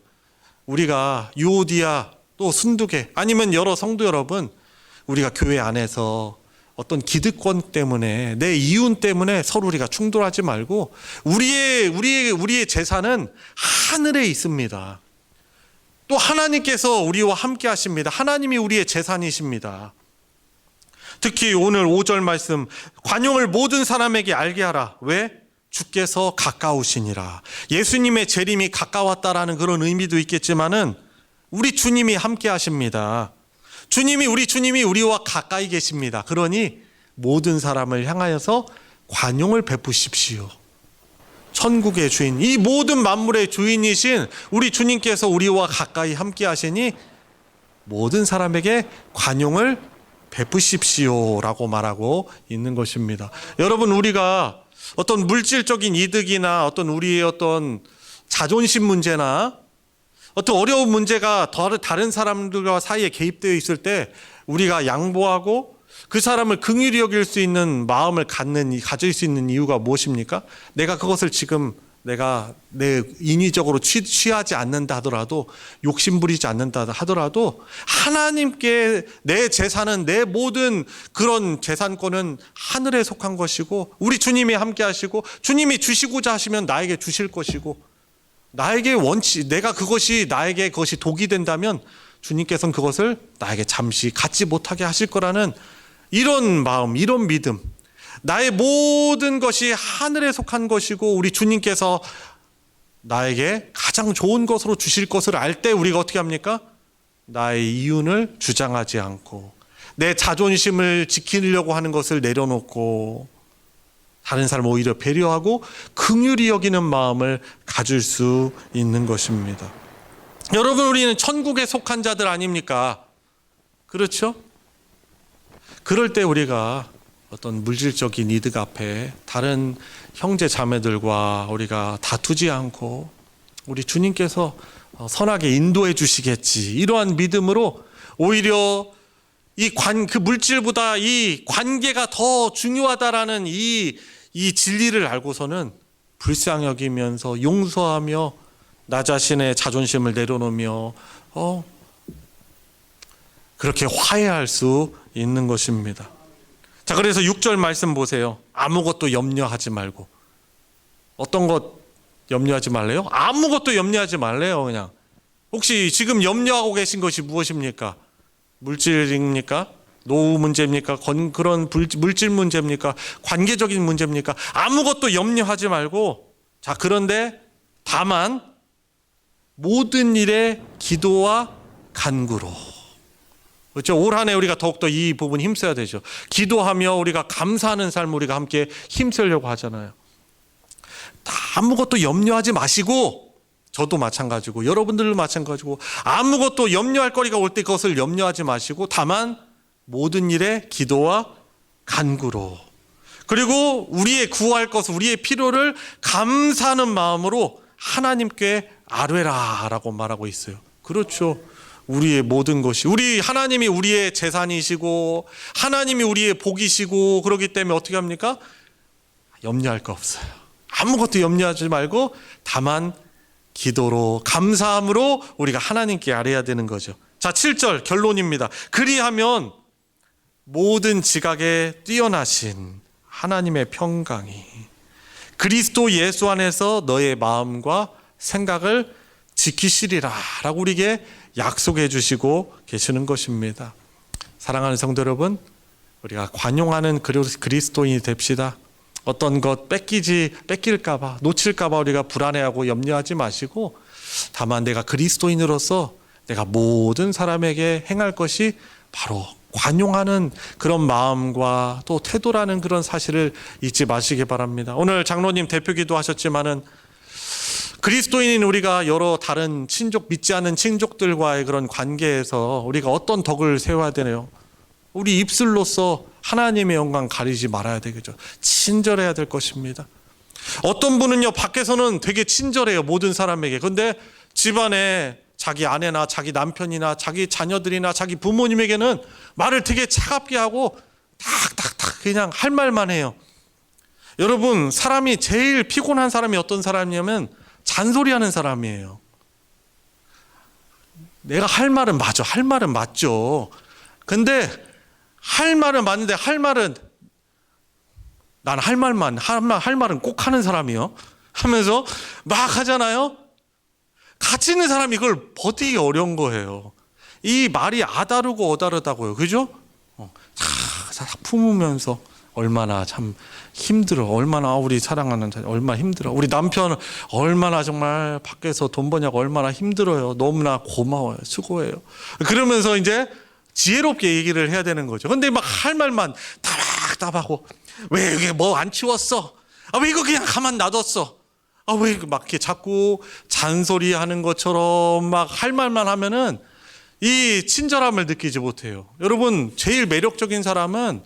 우리가 유오디아 또 순두계 아니면 여러 성도 여러분, 우리가 교회 안에서 어떤 기득권 때문에, 내 이윤 때문에 서로 우리가 충돌하지 말고 우리의 재산은 하늘에 있습니다. 또 하나님께서 우리와 함께 하십니다. 하나님이 우리의 재산이십니다. 특히 오늘 5절 말씀, 관용을 모든 사람에게 알게 하라. 왜? 주께서 가까우시니라. 예수님의 재림이 가까웠다라는 그런 의미도 있겠지만은 우리 주님이 함께 하십니다. 우리 주님이 우리와 가까이 계십니다. 그러니 모든 사람을 향하여서 관용을 베푸십시오. 천국의 주인, 이 모든 만물의 주인이신 우리 주님께서 우리와 가까이 함께 하시니 모든 사람에게 관용을 베푸십시오라고 말하고 있는 것입니다. 여러분, 우리가 어떤 물질적인 이득이나 어떤 우리의 어떤 자존심 문제나 어떤 어려운 문제가 다른 사람들과 사이에 개입되어 있을 때 우리가 양보하고 그 사람을 긍휼히 여길 수 있는 마음을 가질 수 있는 이유가 무엇입니까? 내가 그것을 지금 내가 내 인위적으로 취하지 않는다 하더라도, 욕심부리지 않는다 하더라도 하나님께 내 재산은, 내 모든 그런 재산권은 하늘에 속한 것이고 우리 주님이 함께 하시고 주님이 주시고자 하시면 나에게 주실 것이고, 내가 그것이 나에게 그것이 독이 된다면 주님께서는 그것을 나에게 잠시 갖지 못하게 하실 거라는 이런 마음, 이런 믿음, 나의 모든 것이 하늘에 속한 것이고 우리 주님께서 나에게 가장 좋은 것으로 주실 것을 알 때 우리가 어떻게 합니까? 나의 이윤을 주장하지 않고 내 자존심을 지키려고 하는 것을 내려놓고 다른 사람을 오히려 배려하고 긍휼히 여기는 마음을 가질 수 있는 것입니다. 여러분, 우리는 천국에 속한 자들 아닙니까? 그렇죠? 그럴 때 우리가 어떤 물질적인 이득 앞에 다른 형제 자매들과 우리가 다투지 않고 우리 주님께서 선하게 인도해 주시겠지, 이러한 믿음으로 오히려 그 물질보다 이 관계가 더 중요하다라는 이 진리를 알고서는 불쌍히 여기면서 용서하며 나 자신의 자존심을 내려놓으며 그렇게 화해할 수 있는 것입니다. 자, 그래서 6절 말씀 보세요. 아무것도 염려하지 말고. 어떤 것 염려하지 말래요? 아무것도 염려하지 말래요. 그냥 혹시 지금 염려하고 계신 것이 무엇입니까? 물질입니까? 노후 문제입니까? 그런 물질 문제입니까? 관계적인 문제입니까? 아무것도 염려하지 말고, 자, 그런데 다만 모든 일에 기도와 간구로. 그렇죠? 올 한 해 우리가 더욱더 이 부분 힘써야 되죠. 기도하며 우리가 감사하는 삶 우리가 함께 힘쓰려고 하잖아요. 아무것도 염려하지 마시고, 저도 마찬가지고 여러분들도 마찬가지고 아무것도 염려할 거리가 올 때 그것을 염려하지 마시고 다만 모든 일에 기도와 간구로, 그리고 우리의 구할 것, 우리의 필요를 감사하는 마음으로 하나님께 아뢰라라고 말하고 있어요. 그렇죠. 우리의 모든 것이, 우리 하나님이 우리의 재산이시고 하나님이 우리의 복이시고, 그렇기 때문에 어떻게 합니까? 염려할 거 없어요. 아무것도 염려하지 말고 다만 기도로, 감사함으로 우리가 하나님께 아뢰야 되는 거죠. 자, 7절 결론입니다. 그리하면 모든 지각에 뛰어나신 하나님의 평강이 그리스도 예수 안에서 너의 마음과 생각을 지키시리라 라고 우리에게 약속해 주시고 계시는 것입니다. 사랑하는 성도 여러분, 우리가 관용하는 그리스도인이 됩시다. 어떤 것 뺏길까봐, 놓칠까봐 우리가 불안해하고 염려하지 마시고 다만 내가 그리스도인으로서 내가 모든 사람에게 행할 것이 바로 관용하는 그런 마음과 또 태도라는 그런 사실을 잊지 마시기 바랍니다. 오늘 장로님 대표기도 하셨지만은 그리스도인인 우리가 여러 다른 친족, 믿지 않는 친족들과의 그런 관계에서 우리가 어떤 덕을 세워야 되나요? 우리 입술로서 하나님의 영광 가리지 말아야 되겠죠. 친절해야 될 것입니다. 어떤 분은요, 밖에서는 되게 친절해요, 모든 사람에게. 근데 집안에 자기 아내나 자기 남편이나 자기 자녀들이나 자기 부모님에게는 말을 되게 차갑게 하고 탁탁탁 그냥 할 말만 해요. 여러분, 사람이 제일 피곤한 사람이 어떤 사람이냐면 잔소리하는 사람이에요. 내가 할 말은 맞아, 할 말은 맞죠. 근데 할 말은 맞는데 할 말은 난 할 말은 꼭 하는 사람이요 하면서 막 하잖아요. 같이 있는 사람이 이걸 버티기 어려운 거예요. 이 말이 아다르고 어다르다고요. 그죠? 다 품으면서 얼마나 참 힘들어. 얼마나 우리 사랑하는 자녀 얼마나 힘들어. 우리 남편 얼마나 정말 밖에서 돈 버냐고 얼마나 힘들어요. 너무나 고마워요. 수고해요. 그러면서 이제 지혜롭게 얘기를 해야 되는 거죠. 근데 막 할 말만 따박따박하고, 왜 이게 뭐 안 치웠어? 아, 왜 이거 그냥 가만 놔뒀어? 아, 왜 막 이렇게 자꾸 잔소리하는 것처럼 막 할 말만 하면은 이 친절함을 느끼지 못해요. 여러분, 제일 매력적인 사람은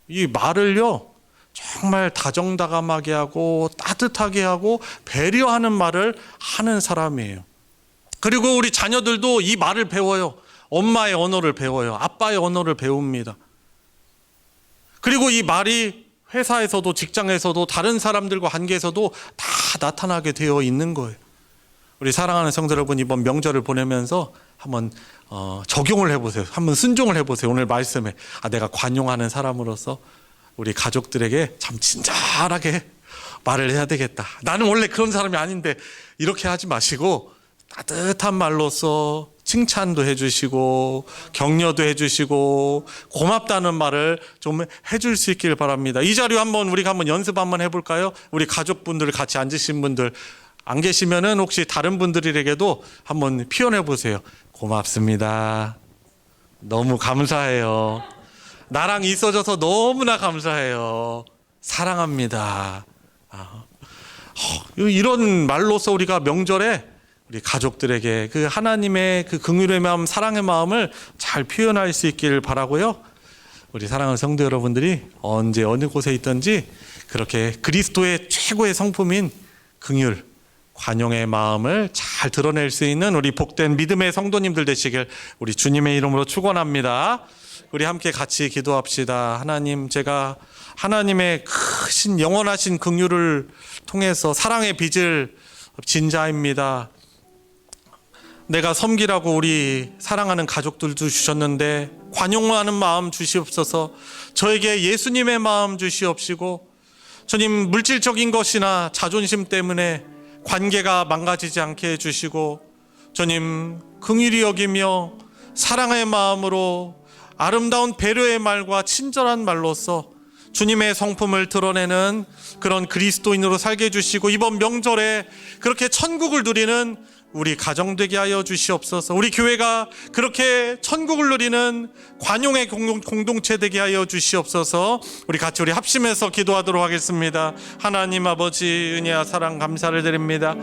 이 말을요, 정말 다정다감하게 하고 따뜻하게 하고 배려하는 말을 하는 사람이에요. 그리고 우리 자녀들도 이 말을 배워요. 엄마의 언어를 배워요. 아빠의 언어를 배웁니다. 그리고 이 말이 회사에서도 직장에서도 다른 사람들과 관계에서도 다 나타나게 되어 있는 거예요. 우리 사랑하는 성도 여러분, 이번 명절을 보내면서 한번 적용을 해보세요. 한번 순종을 해보세요. 오늘 말씀에 내가 관용하는 사람으로서 우리 가족들에게 참 친절하게 말을 해야 되겠다. 나는 원래 그런 사람이 아닌데, 이렇게 하지 마시고 따뜻한 말로써 칭찬도 해주시고 격려도 해주시고 고맙다는 말을 좀 해줄 수 있길 바랍니다. 이 자료 우리가 한번 연습 한번 해볼까요? 우리 가족분들 같이 앉으신 분들 안 계시면은 혹시 다른 분들에게도 한번 표현해 보세요. 고맙습니다. 너무 감사해요. 나랑 있어줘서 너무나 감사해요. 사랑합니다. 이런 말로서 우리가 명절에 우리 가족들에게 그 하나님의 그 긍휼의 마음, 사랑의 마음을 잘 표현할 수 있기를 바라고요. 우리 사랑하는 성도 여러분들이 언제 어느 곳에 있든지 그렇게 그리스도의 최고의 성품인 긍휼, 관용의 마음을 잘 드러낼 수 있는 우리 복된 믿음의 성도님들 되시길 우리 주님의 이름으로 축원합니다. 우리 함께 같이 기도합시다. 하나님, 제가 하나님의 크신 영원하신 긍휼을 통해서 사랑의 빚을 진 자입니다. 내가 섬기라고 우리 사랑하는 가족들도 주셨는데 관용하는 마음 주시옵소서. 저에게 예수님의 마음 주시옵시고, 주님, 물질적인 것이나 자존심 때문에 관계가 망가지지 않게 해주시고, 주님, 긍휼히 여기며 사랑의 마음으로 아름다운 배려의 말과 친절한 말로써 주님의 성품을 드러내는 그런 그리스도인으로 살게 해주시고, 이번 명절에 그렇게 천국을 누리는 우리 가정 되게 하여 주시옵소서. 우리 교회가 그렇게 천국을 누리는 관용의 공동체 되게 하여 주시옵소서. 우리 같이 합심해서 기도하도록 하겠습니다. 하나님 아버지, 은혜와 사랑 감사를 드립니다.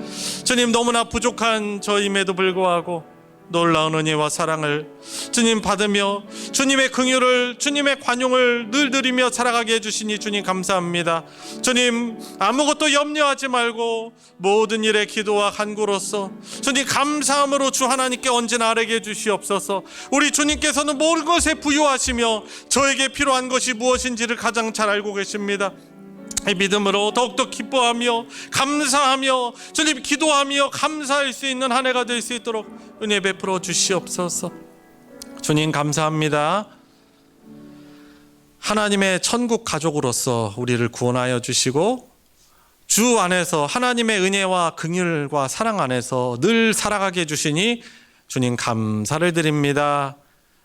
주님, 너무나 부족한 저임에도 불구하고 놀라운 은혜와 사랑을 주님 받으며 주님의 긍휼을, 주님의 관용을 늘 누리며 살아가게 해주시니 주님 감사합니다. 주님, 아무것도 염려하지 말고 모든 일에 기도와 간구로서 주님 감사함으로 주 하나님께 언제나 아뢰게 해주시옵소서. 우리 주님께서는 모든 것에 부유하시며 저에게 필요한 것이 무엇인지를 가장 잘 알고 계십니다. 이 믿음으로 더욱더 기뻐하며 감사하며 주님 기도하며 감사할 수 있는 한 해가 될 수 있도록 은혜 베풀어 주시옵소서. 주님 감사합니다. 하나님의 천국 가족으로서 우리를 구원하여 주시고 주 안에서 하나님의 은혜와 긍휼과 사랑 안에서 늘 살아가게 해주시니 주님 감사를 드립니다.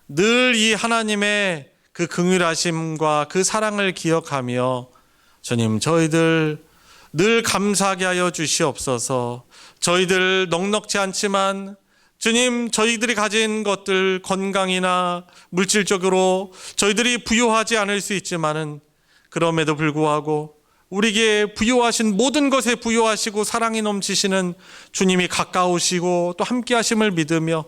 늘 이 하나님의 그 긍휼하심과 그 사랑을 기억하며 주님, 저희들 늘 감사하게 하여 주시옵소서. 저희들 넉넉지 않지만 주님, 저희들이 가진 것들 건강이나 물질적으로 저희들이 부유하지 않을 수 있지만은 그럼에도 불구하고 우리에게 부유하신 모든 것에 부유하시고 사랑이 넘치시는 주님이 가까우시고 또 함께 하심을 믿으며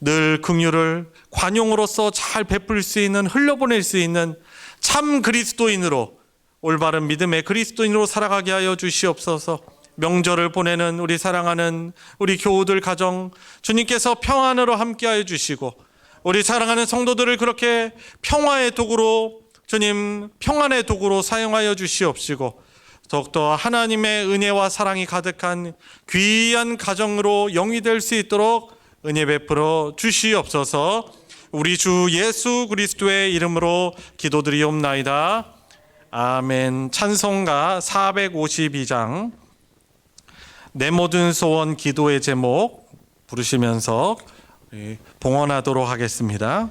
늘 긍휼을 관용으로서 잘 베풀 수 있는, 흘려보낼 수 있는 참 그리스도인으로, 올바른 믿음의 그리스도인으로 살아가게 하여 주시옵소서. 명절을 보내는 우리 사랑하는 우리 교우들 가정 주님께서 평안으로 함께하여 주시고 우리 사랑하는 성도들을 그렇게 평화의 도구로, 주님 평안의 도구로 사용하여 주시옵시고 더욱더 하나님의 은혜와 사랑이 가득한 귀한 가정으로 영이 될 수 있도록 은혜 베풀어 주시옵소서. 우리 주 예수 그리스도의 이름으로 기도드리옵나이다. 아멘. 찬송가 452장 내 모든 소원 기도의 제목 부르시면서 봉헌하도록 하겠습니다.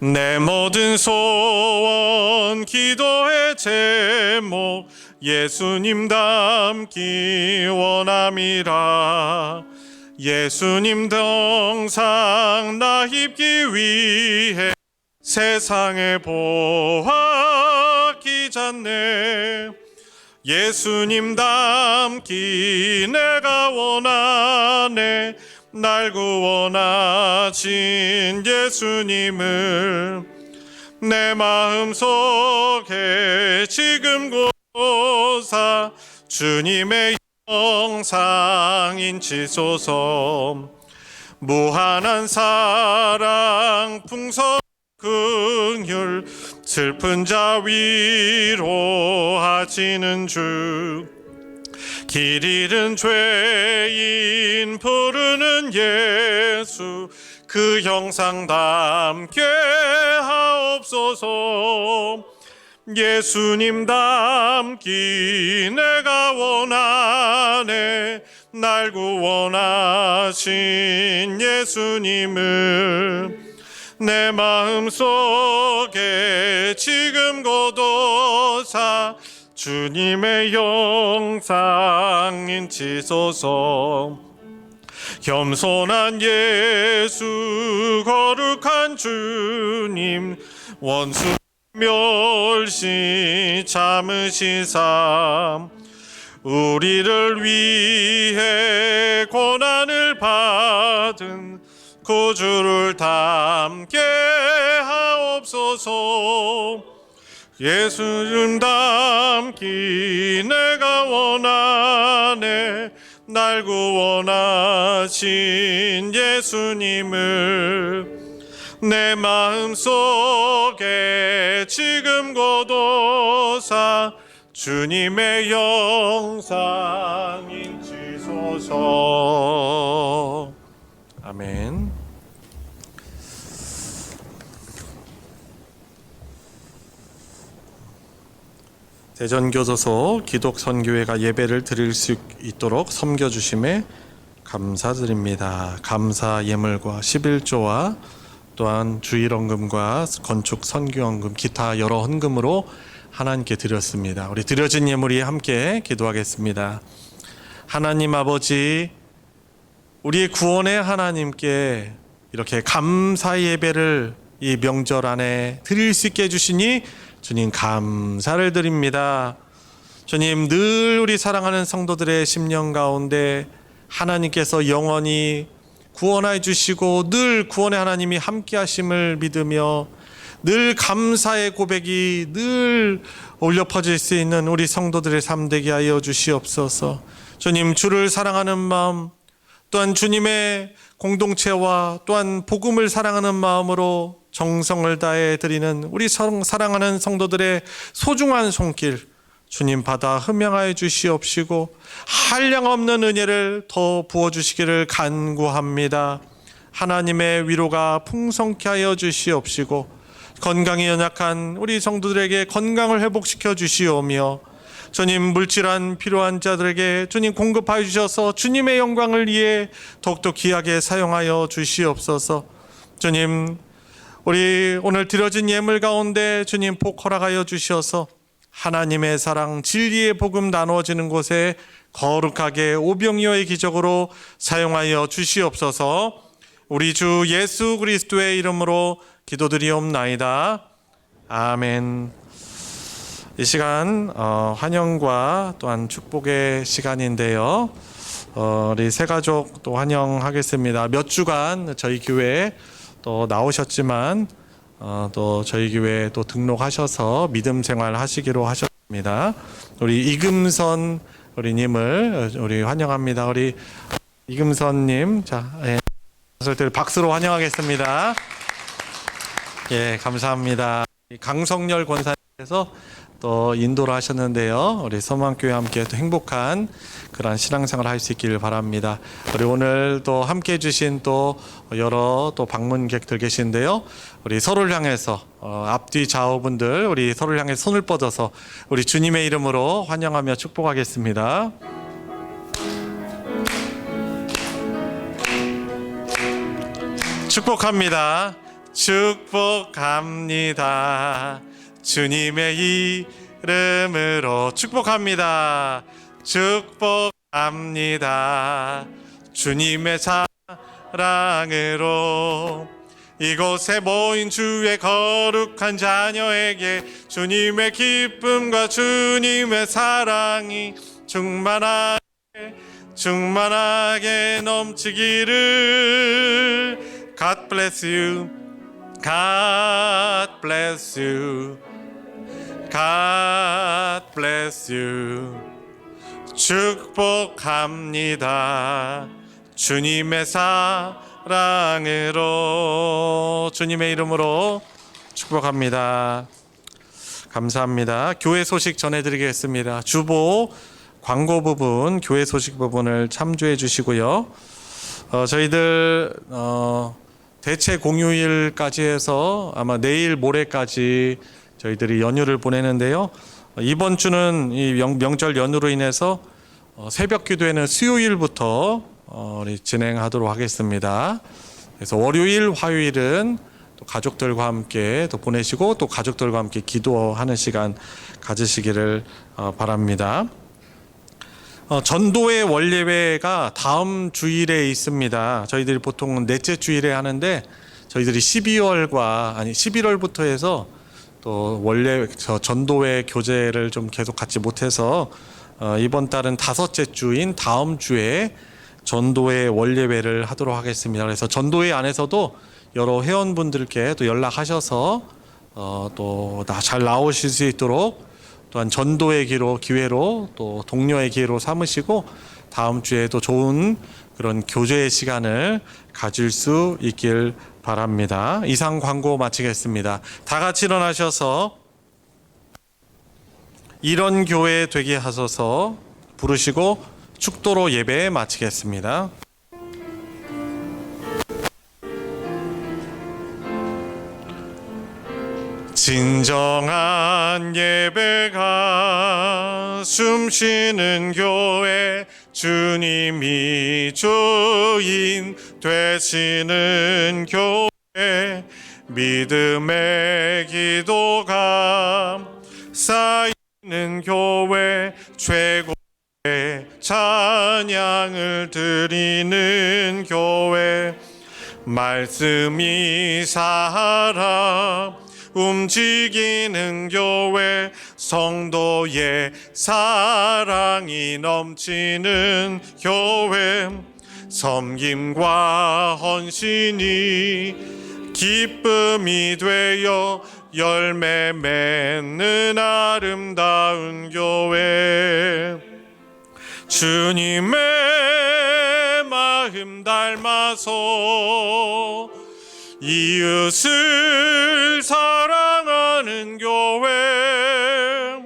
내 모든 소원 기도의 제목 예수님 닮기 원함이라. 예수님 동상 나 입기 위해 세상에 보았기 전에 예수님 닮기 내가 원하네. 날 구원하신 예수님을 내 마음속에 지금 고사 주님의 영상 인치소서. 무한한 사랑 풍성 긍휼 슬픈 자 위로하시는 주. 길 잃은 죄인 부르는 예수 그 형상 담게 하옵소서. 예수님 닮기 내가 원하네. 날 구원하신 예수님을 내 마음속에 지금 거둬사 주님의 영상 인치소서. 겸손한 예수 거룩한 주님 원수 멸시 참으시사 우리를 위해 고난을 받은 구주를 닮게 하옵소서. 예수님 닮기 내가 원하네. 날 구원하신 예수님을 내 마음속에 지금 거둬사 주님의 영상 인치소서. 아멘. 대전교도소 기독선교회가 예배를 드릴 수 있도록 섬겨주심에 감사드립니다. 감사 예물과 11조와 또한 주일헌금과 건축 선교헌금 기타 여러 헌금으로 하나님께 드렸습니다. 우리 드려진 예물이 함께 기도하겠습니다. 하나님 아버지, 우리의 구원의 하나님께 이렇게 감사 예배를 이 명절 안에 드릴 수 있게 해주시니 주님 감사를 드립니다. 주님, 늘 우리 사랑하는 성도들의 심령 가운데 하나님께서 영원히 구원해 주시고 늘 구원의 하나님이 함께 하심을 믿으며 늘 감사의 고백이 늘 울려 퍼질 수 있는 우리 성도들의 삶 되게 하여 주시옵소서. 주님, 주를 사랑하는 마음, 또한 주님의 공동체와 또한 복음을 사랑하는 마음으로 정성을 다해 드리는 우리 사랑하는 성도들의 소중한 손길 주님 받아 흠양하여 주시옵시고 한량없는 은혜를 더 부어주시기를 간구합니다. 하나님의 위로가 풍성케 하여 주시옵시고 건강이 연약한 우리 성도들에게 건강을 회복시켜 주시오며 주님, 물질한 필요한 자들에게 주님 공급하여 주셔서 주님의 영광을 위해 더욱더 귀하게 사용하여 주시옵소서. 주님, 우리 오늘 드려진 예물 가운데 주님 복 허락하여 주셔서 하나님의 사랑, 진리의 복음 나누어지는 곳에 거룩하게 오병이어의 기적으로 사용하여 주시옵소서. 우리 주 예수 그리스도의 이름으로 기도드리옵나이다. 아멘. 이 시간 환영과 또한 축복의 시간인데요. 우리 새 가족 또 환영하겠습니다. 몇 주간 저희 교회에 또 나오셨지만 또 저희 교회에 또 등록하셔서 믿음 생활 하시기로 하셨습니다. 우리 이금선 우리님을 우리 환영합니다. 우리 이금선님, 자, 박수로 환영하겠습니다. 예, 감사합니다. 강성열 권사님께서 또 인도를 하셨는데요. 우리 서망교회 함께 또 행복한 그런 신앙생활 할 수 있기를 바랍니다. 우리 오늘 또 함께 해주신 또 여러 또 방문객들 계신데요. 우리 서로를 향해서 앞뒤 좌우분들 우리 서로를 향해 손을 뻗어서 우리 주님의 이름으로 환영하며 축복하겠습니다. 축복합니다. 축복합니다. 주님의 이름으로 축복합니다. 축복합니다. 주님의 사랑으로 이곳에 모인 주의 거룩한 자녀에게 주님의 기쁨과 주님의 사랑이 충만하게 넘치기를. God bless you. God bless you. God bless you. 축복합니다. 주님의 사랑으로 주님의 이름으로 축복합니다. 감사합니다. 교회 소식 전해드리겠습니다. 주보 광고 부분, 교회 소식 부분을 참조해 주시고요. 저희들 대체 공휴일까지 해서 아마 내일 모레까지 저희들이 연휴를 보내는데요. 이번 주는 이 명절 연휴로 인해서 새벽 기도회는 수요일부터 우리 진행하도록 하겠습니다. 그래서 월요일, 화요일은 또 가족들과 함께 또 보내시고 또 가족들과 함께 기도하는 시간 가지시기를 바랍니다. 전도회 원례회가 다음 주일에 있습니다. 저희들이 보통 넷째 주일에 하는데 저희들이 11월부터 해서 또 원래 전도회 교제를 좀 계속 갖지 못해서 이번 달은 다섯째 주인 다음 주에 전도회 원례회를 하도록 하겠습니다. 그래서 전도회 안에서도 여러 회원분들께 또 연락하셔서 또 잘 나오실 수 있도록 또한 전도의 기회로 또 동료의 기회로 삼으시고 다음 주에도 좋은 그런 교제의 시간을 가질 수 있길 바랍니다. 이상 광고 마치겠습니다. 다 같이 일어나셔서 이런 교회 되게 하소서 부르시고 축도로 예배 마치겠습니다. 진정한 예배가 숨쉬는 교회, 주님이 주인 되시는 교회, 믿음의 기도가 쌓이는 교회, 최고의 찬양을 드리는 교회, 말씀이 살아 움직이는 교회, 성도의 사랑이 넘치는 교회, 섬김과 헌신이 기쁨이 되어 열매 맺는 아름다운 교회, 주님의 마음 닮아서 이웃을 사랑하는 교회,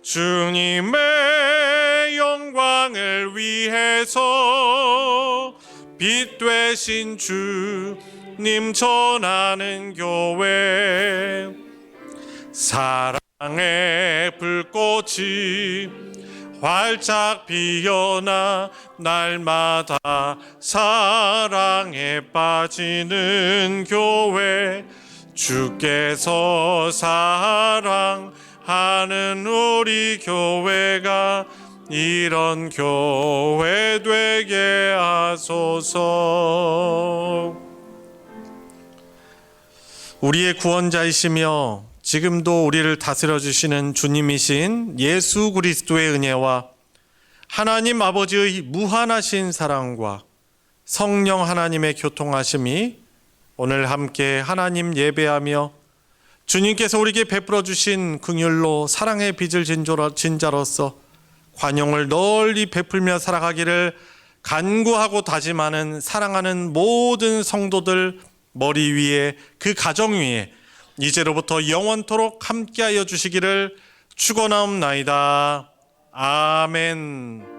주님의 영광을 위해서 빛 되신 주님 전하는 교회, 사랑의 불꽃이 활짝 피어나 날마다 사랑에 빠지는 교회, 주께서 사랑하는 우리 교회가 이런 교회 되게 하소서. 우리의 구원자이시며 지금도 우리를 다스려 주시는 주님이신 예수 그리스도의 은혜와 하나님 아버지의 무한하신 사랑과 성령 하나님의 교통하심이 오늘 함께 하나님 예배하며 주님께서 우리에게 베풀어 주신 긍휼로 사랑의 빚을 진자로서 관용을 널리 베풀며 살아가기를 간구하고 다짐하는 사랑하는 모든 성도들 머리 위에, 그 가정 위에 이제로부터 영원토록 함께하여 주시기를 축원하옵나이다. 아멘.